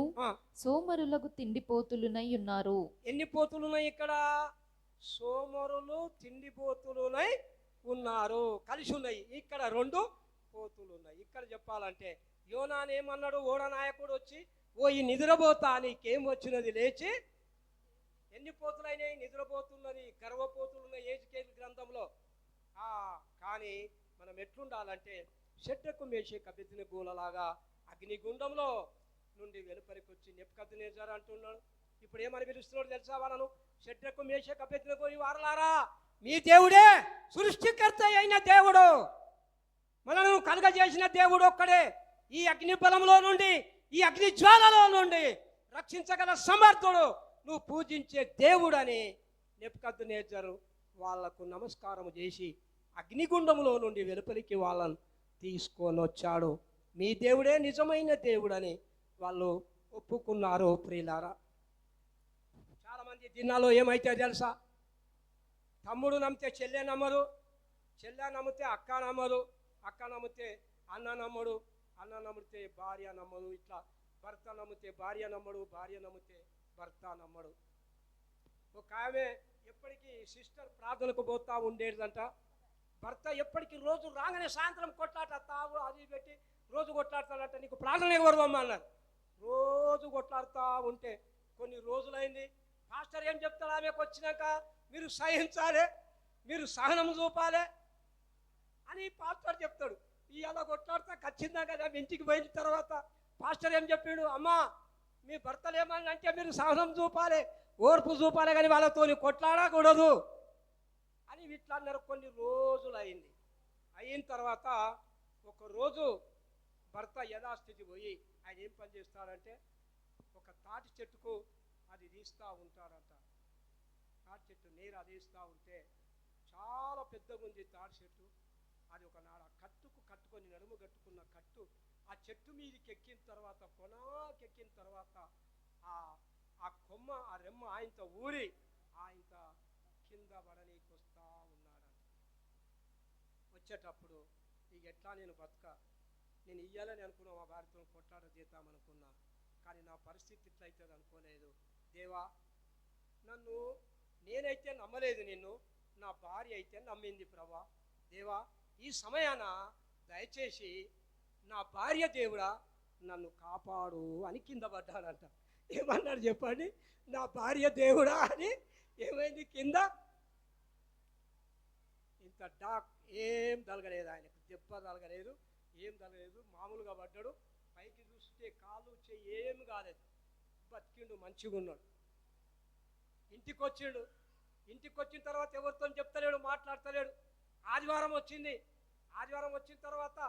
సోమరులకు తిండిపోతులునై ఉన్నారు. ఎన్ని పోతులున్నాయి ఇక్కడ? సోమరులు తిండిపోతులునై ఉన్నారు, కలిసి ఉన్నాయి. ఇక్కడ 2 పోతులు ఉన్నాయి. ఇక్కడ చెప్పాలంటే యోనానేమన్నాడు? ఓడ నాయకుడు వచ్చి, ఓ ఈ నిద్రపోతా, నీకేం వచ్చినది, లేచి. ఎన్ని పోతులైనాయి? నిద్రపోతున్నది, గర్వపోతులున్నాయి ఏజ్కేలు గ్రంథంలో. కానీ మనం ఎట్లుండాలంటే షడ్రకు మేషకు అబేద్నెగోలలాగా అగ్నిగుండంలో నుండి వెలుపలికి వచ్చి నెబుకద్నెజర్ అంటున్నాడు. ఇప్పుడు ఏమని పిలుస్తున్నాడు తెలుసా వాళ్ళను? షడ్రకు మేషకు అబేద్నెగో వారలారా, మీ దేవుడే సృష్టికర్త అయిన దేవుడు, మనను కలుగజేసిన దేవుడు ఒక్కడే. ఈ అగ్ని బలంలో నుండి, ఈ అగ్ని జ్వాలలో నుండి రక్షించగల సమర్థుడు, నువ్వు పూజించే దేవుడని నెబుకద్నెజరు వాళ్లకు నమస్కారం చేసి అగ్నిగుండంలో నుండి వెలుపలికి వాళ్ళను తీసుకొని వచ్చాడు. మీ దేవుడే నిజమైన దేవుడని వాళ్ళు ఒప్పుకున్నారు. ప్రియులారా, చాలామంది దినాల్లో ఏమైతే తెలుసా? తమ్ముడు నమ్మితే చెల్లె నమ్మరు, చెల్లె నమ్మితే అక్క నమ్మరు, అక్క నమ్మితే అన్న నమ్మడు, అన్న నమ్మితే భార్య నమ్మడు, ఇట్లా భర్త నమ్మితే భార్య నమ్మడు, భార్య నమ్మితే భర్త నమ్మడు. ఒక ఆమె ఎప్పటికీ సిస్టర్ ప్రార్థనకు పోతా ఉండేదంట. భర్త ఎప్పటికీ రోజు రాగానే సాయంత్రం కొట్లాట, తాగు అది పెట్టి రోజు కొట్లాడతాడంట. నీకు ప్రార్థన ఎవరు అమ్మ అన్నారు. రోజు కొట్లాడుతూ ఉంటే కొన్ని రోజులైంది. పాస్టర్ ఏం చెప్తాడు ఆమెకు వచ్చినాక? మీరు సహించాలి, మీరు సహనం చూపాలి అని పాస్టర్ చెప్తాడు. ఇవాళ కొట్లాడుతా ఖచ్చితంగా కదా. ఇంటికి పోయిన తర్వాత పాస్టర్ ఏం చెప్పాడు? అమ్మా, మీ భర్తలు ఏమని అంటే మీరు సహనం చూపాలి, ఓర్పు చూపాలి, కానీ వాళ్ళతో కొట్లాడకూడదు అని ఇట్లా అన్నారు. కొన్ని రోజులు అయింది. అయిన తర్వాత ఒకరోజు భర్త యథాస్థితి పోయి ఆయన ఏం పని చేస్తాడంటే ఒక తాటి చెట్టుకు అది తీస్తూ ఉంటాడంట. తాటి చెట్టు నీరు అది తీస్తూ ఉంటే చాలా పెద్దగా ఉంది తాటి చెట్టు. అది ఒకనాడు కట్టుకు కట్టుకొని నడుము కట్టుకున్న కట్టు ఆ చెట్టు మీదకి ఎక్కిన తర్వాత, కొనాకెక్కిన తర్వాత ఆ కొమ్మ, ఆ రెమ్మ ఆయనతో ఊరి ఆయనతో కింద పడనీకి వస్తూ ఉన్నాడంట. వచ్చేటప్పుడు ఇక ఎట్లా నేను బతుక, నేను ఇయ్యాలని అనుకున్నా, మా భార్యతో కొట్లాడ చేద్దామనుకున్నా, కానీ నా పరిస్థితి ఇట్లయితుంది అనుకోలేదు. దేవా, నేనైతే నమ్మలేదు నిన్ను, నా భార్య అయితే నమ్మింది ప్రభా. దేవా, ఈ సమయాన దయచేసి నా భార్య దేవుడా నన్ను కాపాడు అని కింద పడ్డాడంట. ఏమన్నాడు చెప్పండి? నా భార్య దేవుడా అని. ఏమైంది కింద? ఇంత డాక్ ఏం తలగలేదు, ఆయనకు దెబ్బ తలగలేదు, ఏం తలగలేదు, మామూలుగా పడ్డాడు. పైకి చూస్తే కాలు చెయ్యి ఏం కాలేదు, బతికిండు, మంచిగా ఉన్నాడు. ఇంటికి వచ్చిండు. ఇంటికి వచ్చిన తర్వాత ఎవరితో చెప్తలేడు, మాట్లాడతలేడు. ఆదివారం వచ్చింది. ఆదివారం వచ్చిన తర్వాత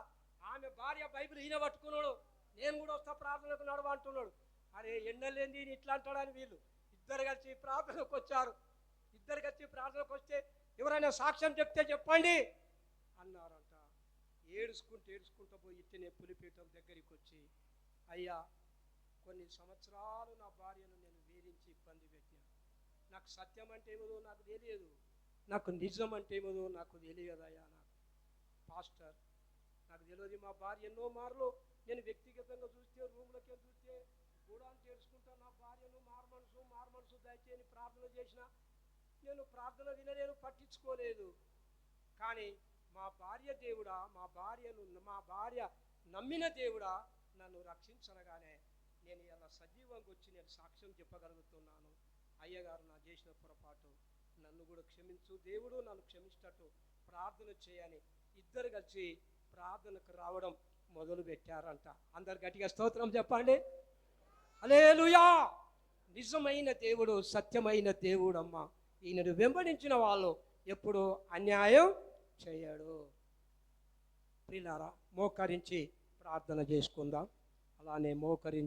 ఆమె భార్య బైబిల్ ఈయన పట్టుకున్నాడు. నేను కూడా వస్తా ప్రార్థనకు నడవ అంటున్నాడు. అరే ఎండలేంది ఇట్లా అంటాడని వీళ్ళు ఇద్దరు కలిసి ప్రార్థనకు వచ్చారు. ఇద్దరు కలిసి ప్రార్థనకు వస్తే ఎవరైనా సాక్ష్యం చెప్తే చెప్పండి అన్నారంట. ఏడుచుకుంటూ పోయి ఇట్టినే పులిపీఠం దగ్గరికి వచ్చి, అయ్యా, కొన్ని సంవత్సరాలు నా భార్యను నేను వేరించి ఇబ్బంది పెట్టాను. నాకు సత్యం అంటే ఏమో నాకు తెలియదు, నాకు నిజం అంటే ఏమో నాకు తెలియదయ్యా. నాకు పాస్టర్ నాకు తెలియదు. మా భార్య ఎన్నో మార్లు నేను వ్యక్తిగతంగా చూస్తే, రూమ్లకే చూస్తే గూడాన్ని తెలుసుకుంటా, నా భార్యను మార్మనసు దయచేయని ప్రార్థన చేసిన, నేను ప్రార్థన వినలేను, పట్టించుకోలేదు. కానీ మా భార్య దేవుడా, మా భార్య నమ్మిన దేవుడా నన్ను రక్షించనగానే నేను ఇలా సజీవంగా వచ్చి నేను సాక్ష్యం చెప్పగలుగుతున్నాను. అయ్యగారు నా చేసిన పొరపాటు నన్ను కూడా క్షమించు, దేవుడు నన్ను క్షమించేటట్టు ప్రార్థన చేయని ఇద్దరు కలిసి ప్రార్థనకు రావడం మొదలు పెట్టారంట. అందరు గట్టిగా స్తోత్రం చెప్పండి. హల్లెలూయా. నిజమైన దేవుడు, సత్యమైన దేవుడు అమ్మ. ఈయనను వెంబడించిన వాళ్ళు ఎప్పుడు అన్యాయం చేయడు. ప్రియులారా, మోకరించి ప్రార్థన చేసుకుందాం. అలానే మోకరించి